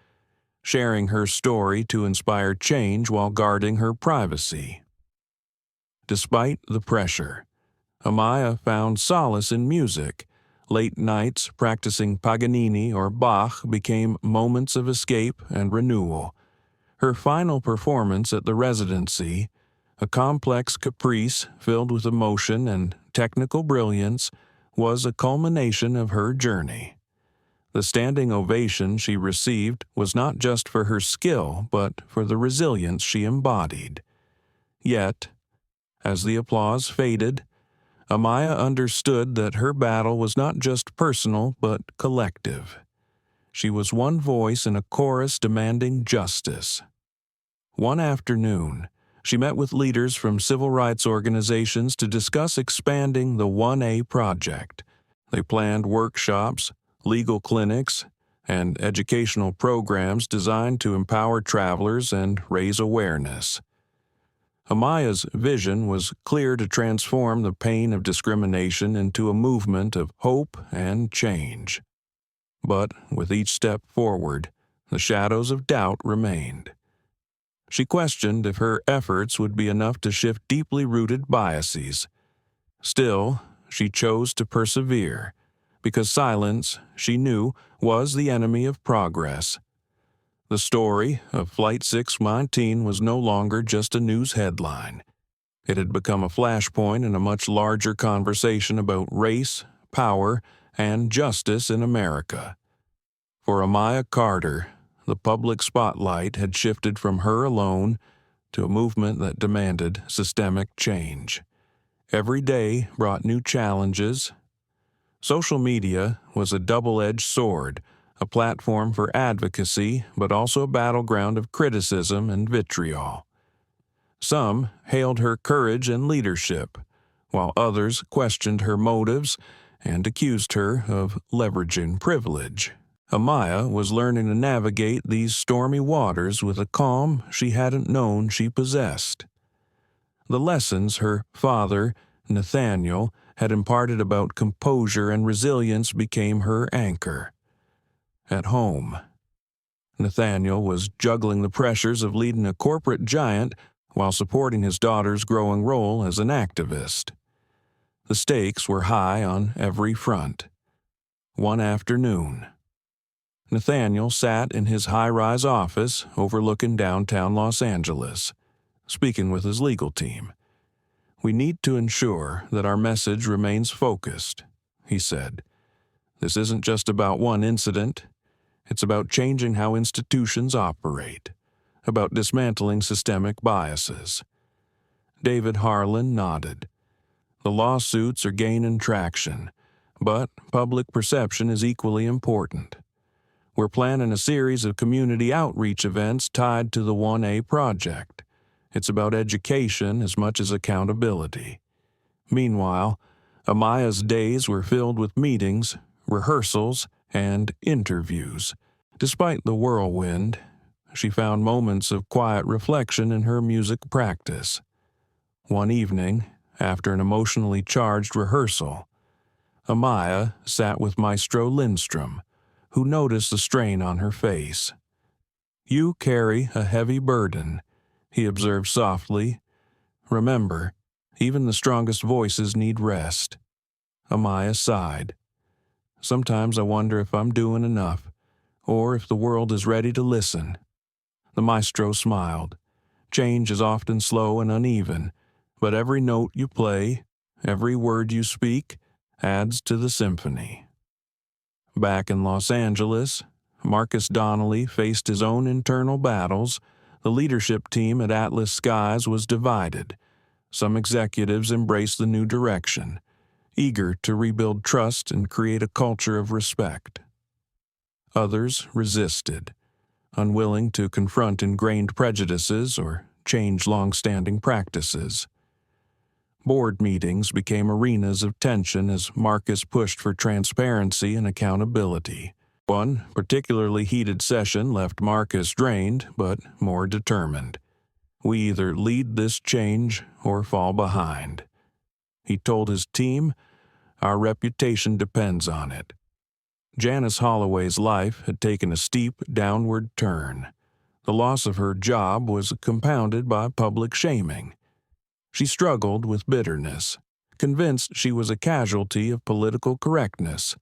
sharing her story to inspire change while guarding her privacy. Despite the pressure, Amaya found solace in music. Late nights practicing Paganini or Bach became moments of escape and renewal. Her final performance at the residency, a complex caprice filled with emotion and technical brilliance, was a culmination of her journey. The standing ovation she received was not just for her skill, but for the resilience she embodied. Yet, as the applause faded, Amaya understood that her battle was not just personal but collective. She was one voice in a chorus demanding justice. One afternoon, she met with leaders from civil rights organizations to discuss expanding the 1A project. They planned workshops, legal clinics, and educational programs designed to empower travelers and raise awareness. Amaya's vision was clear: to transform the pain of discrimination into a movement of hope and change. But with each step forward, the shadows of doubt remained. She questioned if her efforts would be enough to shift deeply rooted biases. Still, she chose to persevere, because silence, she knew, was the enemy of progress. The story of Flight 619 was no longer just a news headline. It had become a flashpoint in a much larger conversation about race, power, and justice in America. For Amaya Carter, the public spotlight had shifted from her alone to a movement that demanded systemic change. Every day brought new challenges. Social media was a double-edged sword, a platform for advocacy, but also a battleground of criticism and vitriol. Some hailed her courage and leadership, while others questioned her motives and accused her of leveraging privilege. Amaya was learning to navigate these stormy waters with a calm she hadn't known she possessed. The lessons her father, Nathaniel, had imparted about composure and resilience became her anchor. At home, Nathaniel was juggling the pressures of leading a corporate giant while supporting his daughter's growing role as an activist. The stakes were high on every front. One afternoon, Nathaniel sat in his high-rise office overlooking downtown Los Angeles, speaking with his legal team. "We need to ensure that our message remains focused," he said. "This isn't just about one incident. It's about changing how institutions operate, about dismantling systemic biases." David Harlan nodded. "The lawsuits are gaining traction, but public perception is equally important. We're planning a series of community outreach events tied to the 1A project. It's about education as much as accountability." Meanwhile, Amaya's days were filled with meetings, rehearsals, and interviews. Despite the whirlwind, she found moments of quiet reflection in her music practice. One evening, after an emotionally charged rehearsal, Amaya sat with Maestro Lindstrom, who noticed the strain on her face. "You carry a heavy burden," he observed softly. "Remember, even the strongest voices need rest." Amaya sighed. "Sometimes I wonder if I'm doing enough, or if the world is ready to listen." The maestro smiled. "Change is often slow and uneven, but every note you play, every word you speak, adds to the symphony." Back in Los Angeles, Marcus Donnelly faced his own internal battles. The leadership team at Atlas Skies was divided. Some executives embraced the new direction, eager to rebuild trust and create a culture of respect. Others resisted, unwilling to confront ingrained prejudices or change long-standing practices. Board meetings became arenas of tension as Marcus pushed for transparency and accountability. One particularly heated session left Marcus drained but more determined. "We either lead this change or fall behind," he told his team. "Our reputation depends on it." Janice Holloway's life had taken a steep downward turn. The loss of her job was compounded by public shaming. She struggled with bitterness, convinced she was a casualty of political correctness.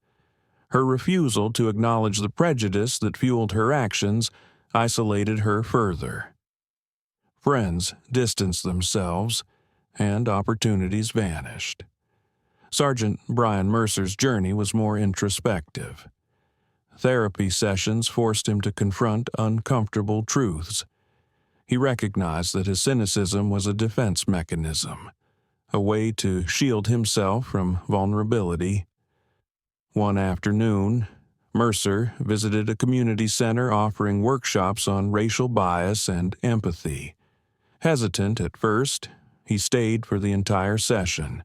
Her refusal to acknowledge the prejudice that fueled her actions isolated her further. Friends distanced themselves, and opportunities vanished. Sergeant Brian Mercer's journey was more introspective. Therapy sessions forced him to confront uncomfortable truths. He recognized that his cynicism was a defense mechanism, a way to shield himself from vulnerability. One afternoon, Mercer visited a community center offering workshops on racial bias and empathy. Hesitant at first, he stayed for the entire session,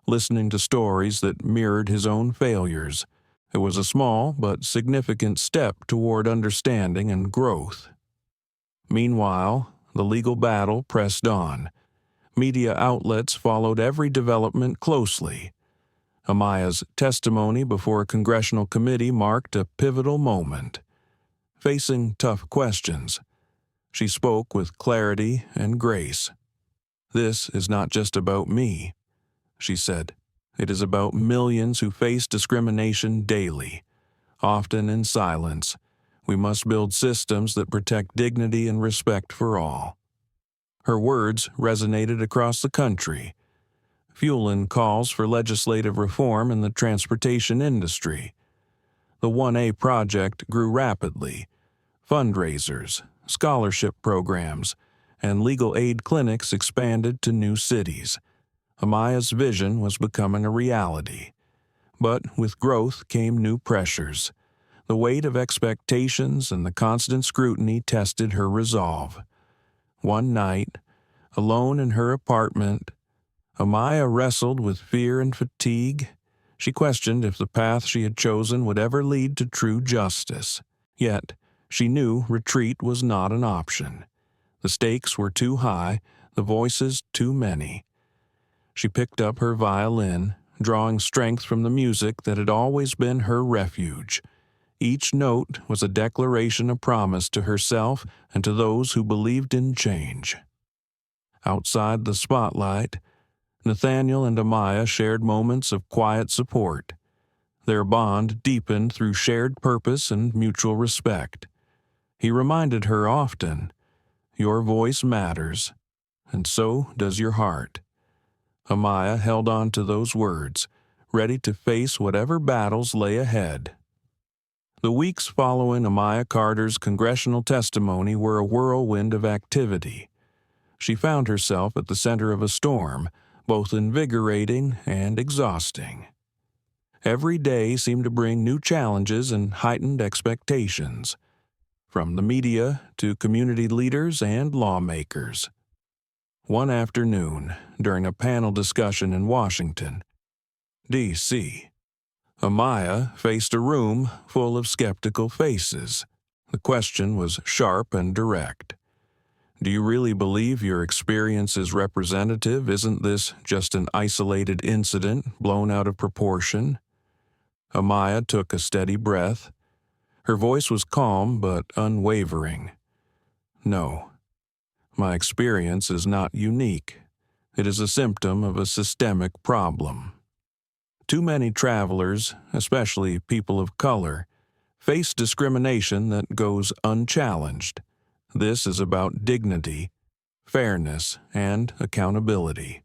listening to stories that mirrored his own failures. It was a small but significant step toward understanding and growth. Meanwhile, the legal battle pressed on. Media outlets followed every development closely. Amaya's testimony before a congressional committee marked a pivotal moment. Facing tough questions, she spoke with clarity and grace. "This is not just about me," she said. "It is about millions who face discrimination daily, often in silence. We must build systems that protect dignity and respect for all." Her words resonated across the country, fueling calls for legislative reform in the transportation industry. The 1A project grew rapidly. Fundraisers, scholarship programs, and legal aid clinics expanded to new cities. Amaya's vision was becoming a reality. But with growth came new pressures. The weight of expectations and the constant scrutiny tested her resolve. One night, alone in her apartment, Amaya wrestled with fear and fatigue. She questioned if the path she had chosen would ever lead to true justice. Yet, she knew retreat was not an option. The stakes were too high, the voices too many. She picked up her violin, drawing strength from the music that had always been her refuge. Each note was a declaration of promise to herself and to those who believed in change. Outside the spotlight, Nathaniel and Amaya shared moments of quiet support. Their bond deepened through shared purpose and mutual respect. He reminded her often, "Your voice matters, and so does your heart." Amaya held on to those words, ready to face whatever battles lay ahead. The weeks following Amaya Carter's congressional testimony were a whirlwind of activity. She found herself at the center of a storm, both invigorating and exhausting. Every day seemed to bring new challenges and heightened expectations, from the media to community leaders and lawmakers. One afternoon, during a panel discussion in Washington, D.C., Amaya faced a room full of skeptical faces. The question was sharp and direct. "Do you really believe your experience is representative? Isn't this just an isolated incident blown out of proportion?" Amaya took a steady breath. Her voice was calm but unwavering. "No, my experience is not unique. It is a symptom of a systemic problem. Too many travelers, especially people of color, face discrimination that goes unchallenged. This is about dignity, fairness, and accountability."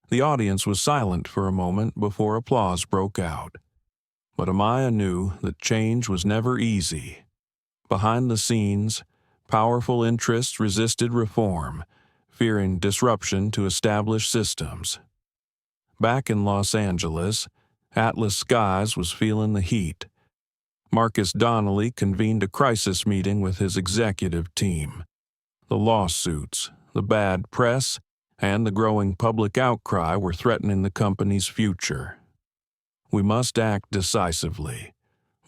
The audience was silent for a moment before applause broke out. But Amaya knew that change was never easy. Behind the scenes, powerful interests resisted reform, fearing disruption to established systems. Back in Los Angeles, Atlas Skies was feeling the heat. Marcus Donnelly convened a crisis meeting with his executive team. The lawsuits, the bad press, and the growing public outcry were threatening the company's future. "We must act decisively,"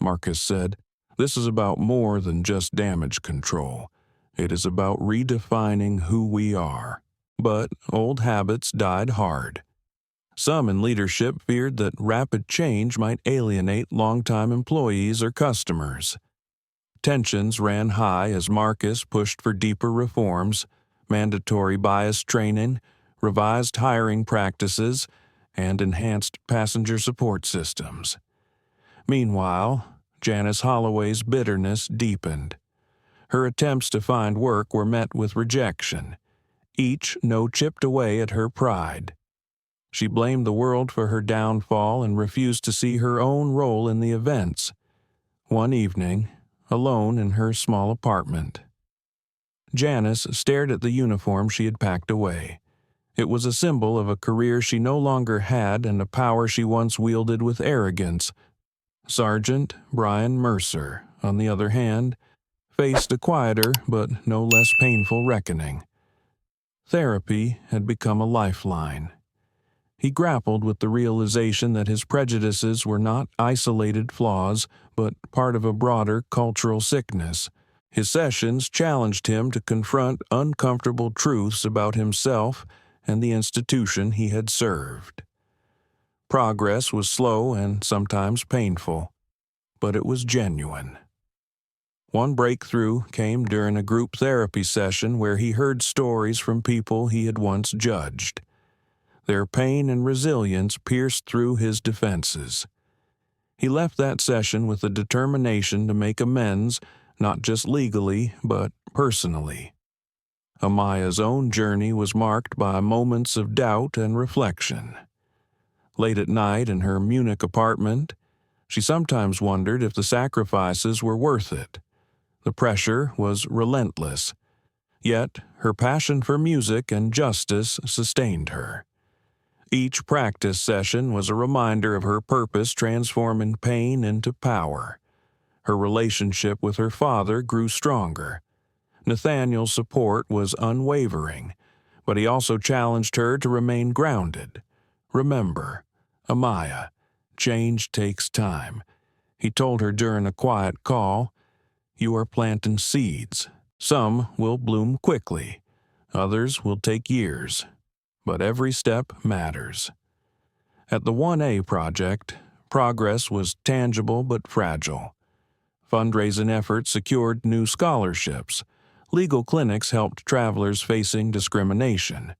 Marcus said. "This is about more than just damage control. It is about redefining who we are." But old habits died hard. Some in leadership feared that rapid change might alienate longtime employees or customers. Tensions ran high as Marcus pushed for deeper reforms, mandatory bias training, revised hiring practices, and enhanced passenger support systems. Meanwhile, Janice Holloway's bitterness deepened. Her attempts to find work were met with rejection. Each no chipped away at her pride. She blamed the world for her downfall and refused to see her own role in the events. One evening, alone in her small apartment, Janice stared at the uniform she had packed away. It was a symbol of a career she no longer had and a power she once wielded with arrogance. Sergeant Brian Mercer, on the other hand, faced a quieter but no less painful reckoning. Therapy had become a lifeline. He grappled with the realization that his prejudices were not isolated flaws, but part of a broader cultural sickness. His sessions challenged him to confront uncomfortable truths about himself and the institution he had served. Progress was slow and sometimes painful, but it was genuine. One breakthrough came during a group therapy session where he heard stories from people he had once judged. Their pain and resilience pierced through his defenses. He left that session with a determination to make amends, not just legally, but personally. Amaya's own journey was marked by moments of doubt and reflection. Late at night in her Munich apartment, she sometimes wondered if the sacrifices were worth it. The pressure was relentless, yet her passion for music and justice sustained her. Each practice session was a reminder of her purpose transforming pain into power. Her relationship with her father grew stronger. Nathaniel's support was unwavering, but he also challenged her to remain grounded. "Remember, Amaya, change takes time." He told her during a quiet call, "You are planting seeds. Some will bloom quickly, others will take years. But every step matters." At the 1A project, progress was tangible but fragile. Fundraising efforts secured new scholarships. Legal clinics helped travelers facing discrimination.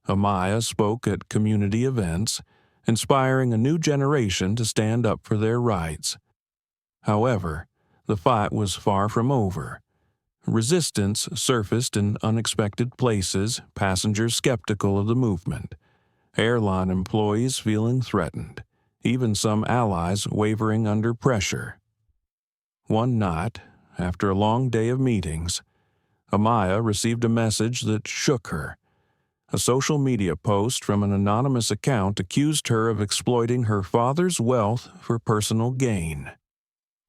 Amaya spoke at community events, inspiring a new generation to stand up for their rights. However, the fight was far from over. Resistance surfaced in unexpected places, passengers skeptical of the movement, airline employees feeling threatened, even some allies wavering under pressure. One night, after a long day of meetings, Amaya received a message that shook her. A social media post from an anonymous account accused her of exploiting her father's wealth for personal gain.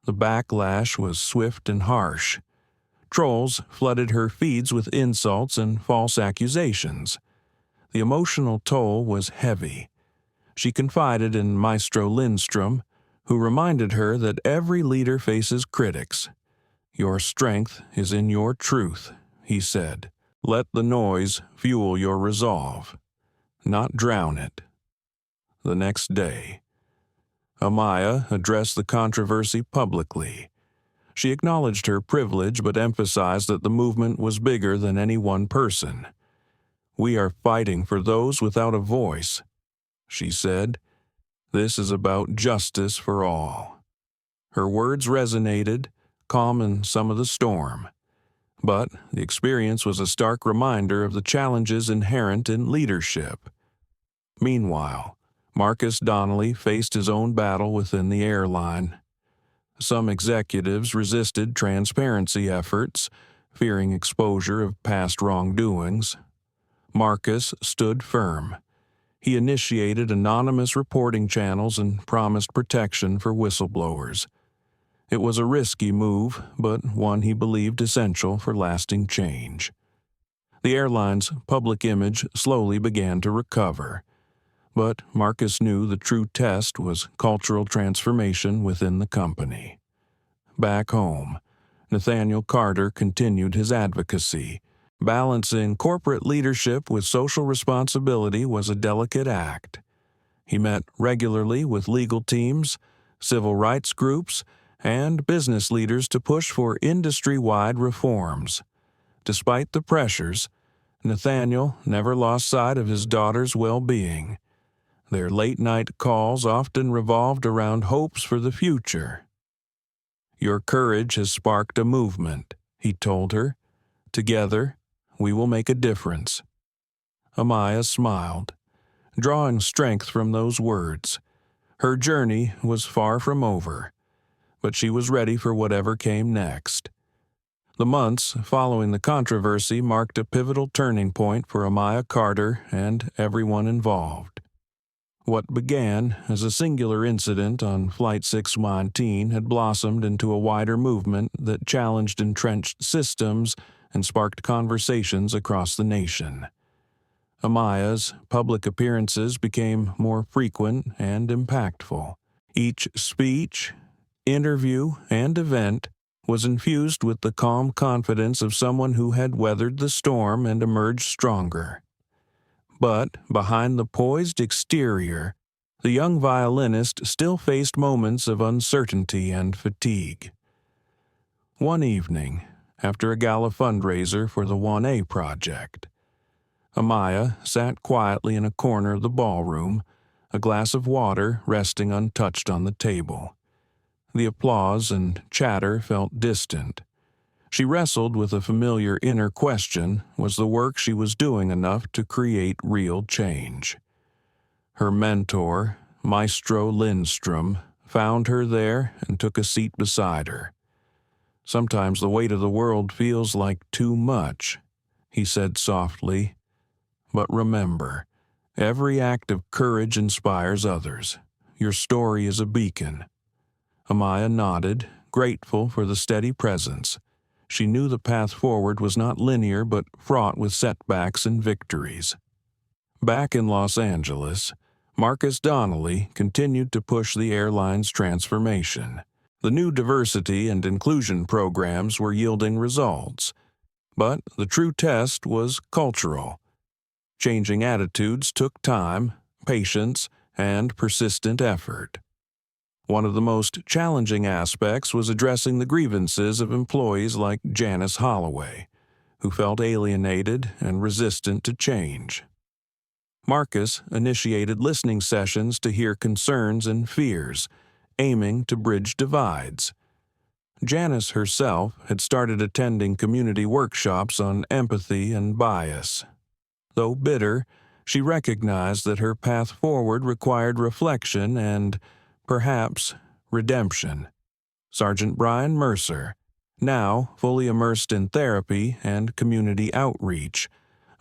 The backlash was swift and harsh. Trolls flooded her feeds with insults and false accusations. The emotional toll was heavy. She confided in Maestro Lindstrom, who reminded her that every leader faces critics. "Your strength is in your truth," he said. "Let the noise fuel your resolve, not drown it." The next day, Amaya addressed the controversy publicly. She acknowledged her privilege but emphasized that the movement was bigger than any one person. "We are fighting for those without a voice," she said. "This is about justice for all." Her words resonated, calming some of the storm. But the experience was a stark reminder of the challenges inherent in leadership. Meanwhile, Marcus Donnelly faced his own battle within the airline. Some executives resisted transparency efforts, fearing exposure of past wrongdoings. Marcus stood firm. He initiated anonymous reporting channels and promised protection for whistleblowers. It was a risky move, but one he believed essential for lasting change. The airline's public image slowly began to recover, but Marcus knew the true test was cultural transformation within the company. Back home, Nathaniel Carter continued his advocacy. Balancing corporate leadership with social responsibility was a delicate act. He met regularly with legal teams, civil rights groups, and business leaders to push for industry-wide reforms. Despite the pressures, Nathaniel never lost sight of his daughter's well-being. Their late-night calls often revolved around hopes for the future. "Your courage has sparked a movement," he told her. "Together, we will make a difference." Amaya smiled, drawing strength from those words. Her journey was far from over, but she was ready for whatever came next. The months following the controversy marked a pivotal turning point for Amaya Carter and everyone involved. What began as a singular incident on Flight 619 had blossomed into a wider movement that challenged entrenched systems and sparked conversations across the nation. Amaya's public appearances became more frequent and impactful. Each speech, interview, and event was infused with the calm confidence of someone who had weathered the storm and emerged stronger. But behind the poised exterior, the young violinist still faced moments of uncertainty and fatigue. One evening, after a gala fundraiser for the 1A project, Amaya sat quietly in a corner of the ballroom, a glass of water resting untouched on the table. The applause and chatter felt distant. She wrestled with a familiar inner question: was the work she was doing enough to create real change? Her mentor, Maestro Lindstrom, found her there and took a seat beside her. "Sometimes the weight of the world feels like too much," he said softly. "But remember, every act of courage inspires others. Your story is a beacon." Amaya nodded, grateful for the steady presence. She knew the path forward was not linear but fraught with setbacks and victories. Back in Los Angeles, Marcus Donnelly continued to push the airline's transformation. The new diversity and inclusion programs were yielding results. But the true test was cultural. Changing attitudes took time, patience, and persistent effort. One of the most challenging aspects was addressing the grievances of employees like Janice Holloway, who felt alienated and resistant to change. Marcus initiated listening sessions to hear concerns and fears, aiming to bridge divides. Janice herself had started attending community workshops on empathy and bias. Though bitter, she recognized that her path forward required reflection and, perhaps, redemption. Sergeant Brian Mercer, now fully immersed in therapy and community outreach,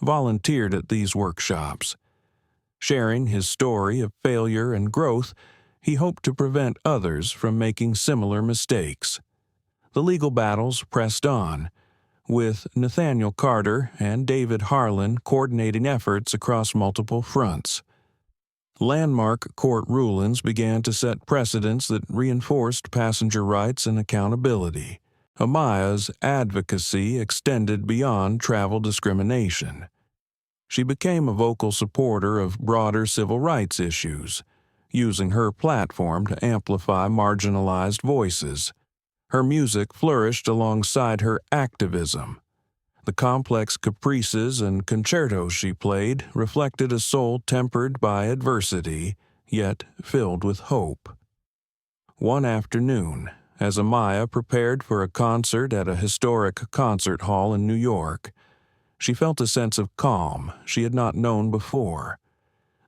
volunteered at these workshops. Sharing his story of failure and growth, he hoped to prevent others from making similar mistakes. The legal battles pressed on, with Nathaniel Carter and David Harlan coordinating efforts across multiple fronts. Landmark court rulings began to set precedents that reinforced passenger rights and accountability. Amaya's advocacy extended beyond travel discrimination. She became a vocal supporter of broader civil rights issues, using her platform to amplify marginalized voices. Her music flourished alongside her activism. The complex caprices and concertos she played reflected a soul tempered by adversity, yet filled with hope. One afternoon, as Amaya prepared for a concert at a historic concert hall in New York, she felt a sense of calm she had not known before.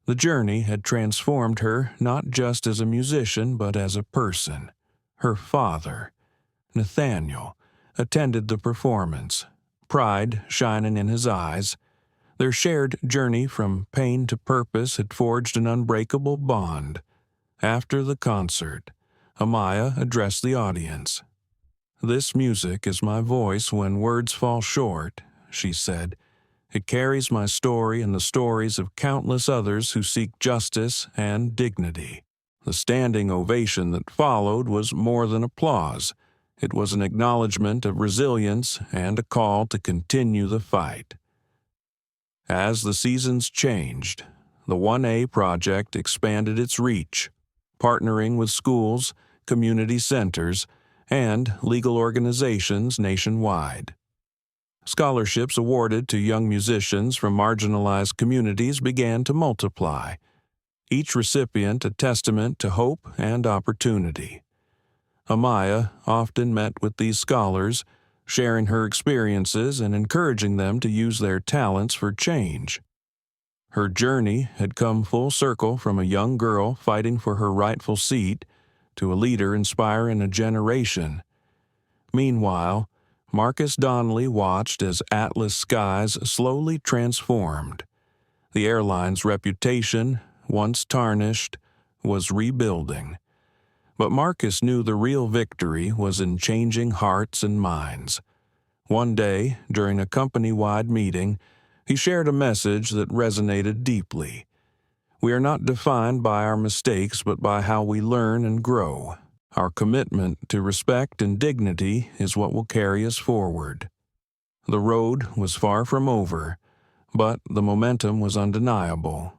The journey had transformed her not just as a musician but as a person. Her father, Nathaniel, attended the performance, pride shining in his eyes. Their shared journey from pain to purpose had forged an unbreakable bond. After the concert, Amaya addressed the audience. "This music is my voice when words fall short," she said. "It carries my story and the stories of countless others who seek justice and dignity." The standing ovation that followed was more than applause. It was an acknowledgment of resilience and a call to continue the fight. As the seasons changed, the 1A project expanded its reach, partnering with schools, community centers, and legal organizations nationwide. Scholarships awarded to young musicians from marginalized communities began to multiply, each recipient a testament to hope and opportunity. Amaya often met with these scholars, sharing her experiences and encouraging them to use their talents for change. Her journey had come full circle from a young girl fighting for her rightful seat to a leader inspiring a generation. Meanwhile, Marcus Donnelly watched as Atlas Skies slowly transformed. The airline's reputation, once tarnished, was rebuilding. But Marcus knew the real victory was in changing hearts and minds. One day, during a company-wide meeting, he shared a message that resonated deeply. "We are not defined by our mistakes, but by how we learn and grow. Our commitment to respect and dignity is what will carry us forward." The road was far from over, but the momentum was undeniable.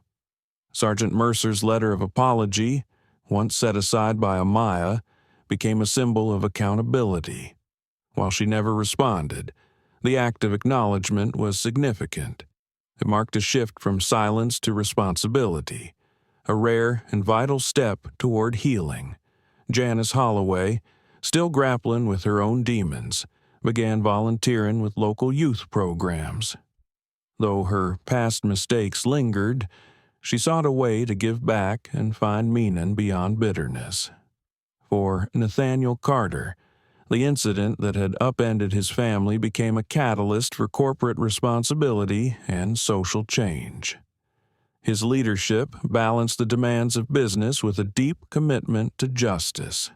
Sergeant Mercer's letter of apology, once set aside by Amaya, became a symbol of accountability. While she never responded, the act of acknowledgement was significant. It marked a shift from silence to responsibility, a rare and vital step toward healing. Janice Holloway, still grappling with her own demons, began volunteering with local youth programs. Though her past mistakes lingered, she sought a way to give back and find meaning beyond bitterness. For Nathaniel Carter, the incident that had upended his family became a catalyst for corporate responsibility and social change. His leadership balanced the demands of business with a deep commitment to justice.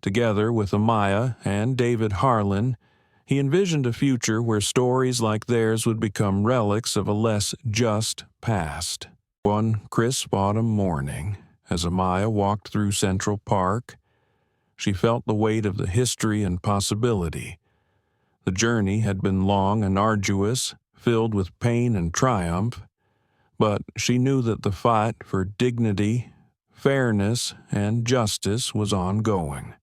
Together with Amaya and David Harlan, he envisioned a future where stories like theirs would become relics of a less just past. One crisp autumn morning, as Amaya walked through Central Park, she felt the weight of the history and possibility. The journey had been long and arduous, filled with pain and triumph, but she knew that the fight for dignity, fairness, and justice was ongoing.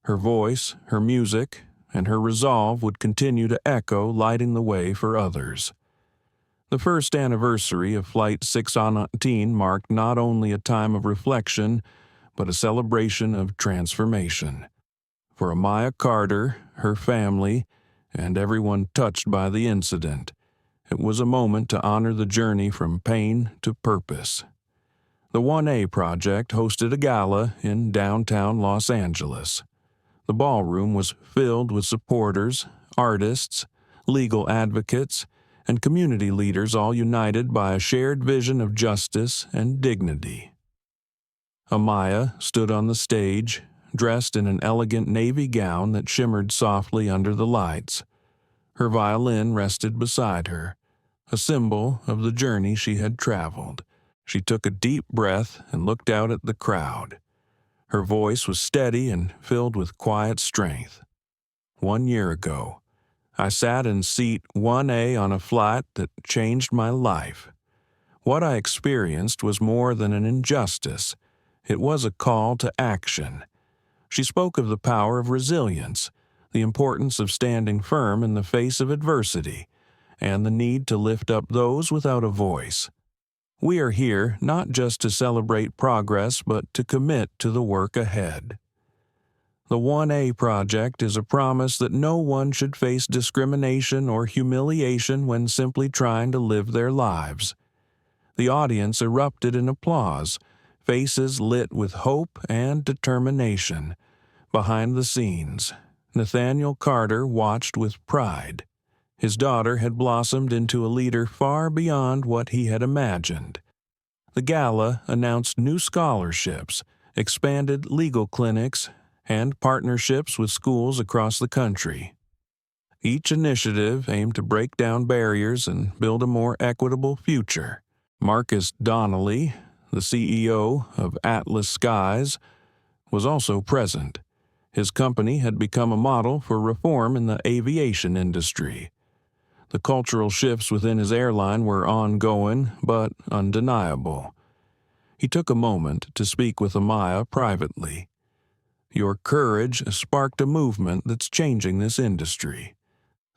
Her voice, her music, and her resolve would continue to echo, lighting the way for others. The first anniversary of Flight 619 marked not only a time of reflection, but a celebration of transformation. For Amaya Carter, her family, and everyone touched by the incident, it was a moment to honor the journey from pain to purpose. The 1A Project hosted a gala in downtown Los Angeles. The ballroom was filled with supporters, artists, legal advocates, and community leaders, all united by a shared vision of justice and dignity. Amaya stood on the stage, dressed in an elegant navy gown that shimmered softly under the lights. Her violin rested beside her, a symbol of the journey she had traveled. She took a deep breath and looked out at the crowd. Her voice was steady and filled with quiet strength. 1 year ago, I sat in seat 1A on a flight that changed my life. What I experienced was more than an injustice. It was a call to action. She spoke of the power of resilience, the importance of standing firm in the face of adversity, and the need to lift up those without a voice. We are here not just to celebrate progress, but to commit to the work ahead. The 1A Project is a promise that no one should face discrimination or humiliation when simply trying to live their lives. The audience erupted in applause, faces lit with hope and determination. Behind the scenes, Nathaniel Carter watched with pride. His daughter had blossomed into a leader far beyond what he had imagined. The gala announced new scholarships, expanded legal clinics, and partnerships with schools across the country. Each initiative aimed to break down barriers and build a more equitable future. Marcus Donnelly, the CEO of Atlas Skies, was also present. His company had become a model for reform in the aviation industry. The cultural shifts within his airline were ongoing but undeniable. He took a moment to speak with Amaya privately. Your courage sparked a movement that's changing this industry.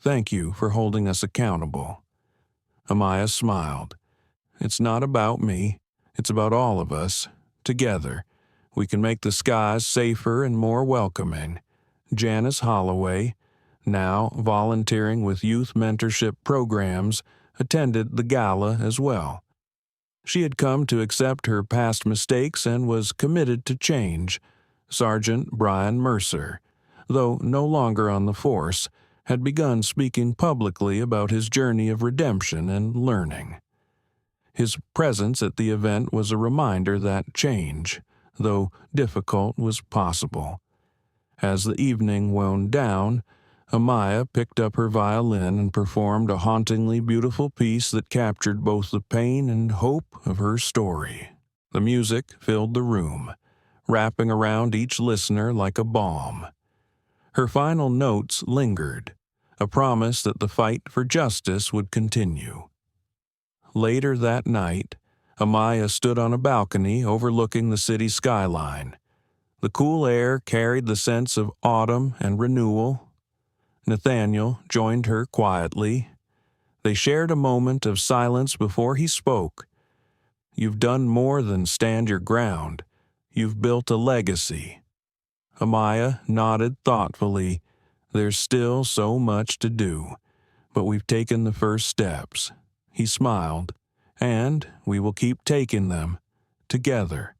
Thank you for holding us accountable. Amaya smiled. It's not about me. It's about all of us. Together, we can make the skies safer and more welcoming. Janice Holloway, now volunteering with youth mentorship programs, attended the gala as well. She had come to accept her past mistakes and was committed to change. Sergeant Brian Mercer, though no longer on the force, had begun speaking publicly about his journey of redemption and learning. His presence at the event was a reminder that change, though difficult, was possible. As the evening wound down, Amaya picked up her violin and performed a hauntingly beautiful piece that captured both the pain and hope of her story. The music filled the room, wrapping around each listener like a balm. Her final notes lingered, a promise that the fight for justice would continue. Later that night, Amaya stood on a balcony overlooking the city skyline. The cool air carried the sense of autumn and renewal. Nathaniel joined her quietly. They shared a moment of silence before he spoke. You've done more than stand your ground. You've built a legacy. Amaya nodded thoughtfully. There's still so much to do, but we've taken the first steps. He smiled, and we will keep taking them, together.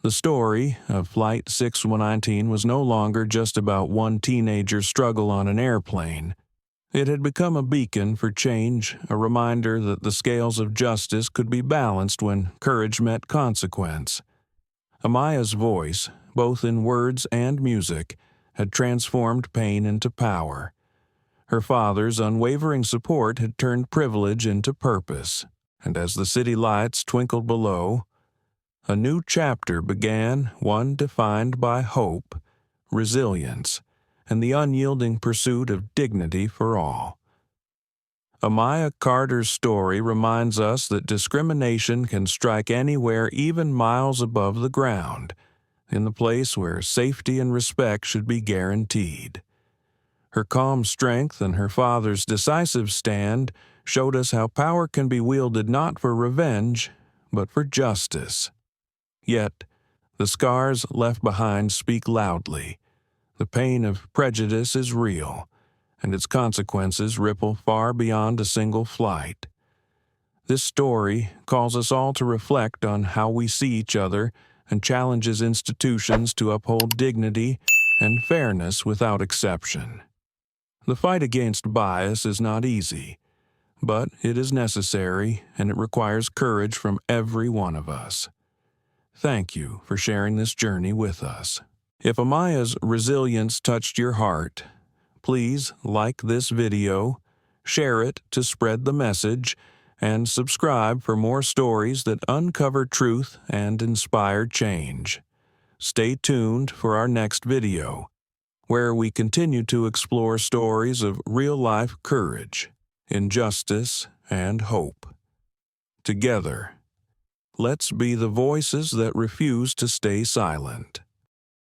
The story of Flight 619 was no longer just about one teenager's struggle on an airplane. It had become a beacon for change, a reminder that the scales of justice could be balanced when courage met consequence. Amaya's voice, both in words and music, had transformed pain into power. Her father's unwavering support had turned privilege into purpose, and as the city lights twinkled below, a new chapter began, one defined by hope, resilience, and the unyielding pursuit of dignity for all. Amaya Carter's story reminds us that discrimination can strike anywhere, even miles above the ground, in the place where safety and respect should be guaranteed. Her calm strength and her father's decisive stand showed us how power can be wielded not for revenge, but for justice. Yet, the scars left behind speak loudly. The pain of prejudice is real, and its consequences ripple far beyond a single flight. This story calls us all to reflect on how we see each other and challenges institutions to uphold dignity and fairness without exception. The fight against bias is not easy, but it is necessary, and it requires courage from every one of us. Thank you for sharing this journey with us. If Amaya's resilience touched your heart, please like this video, share it to spread the message, and subscribe for more stories that uncover truth and inspire change. Stay tuned for our next video, where we continue to explore stories of real-life courage, injustice, and hope. Together, let's be the voices that refuse to stay silent.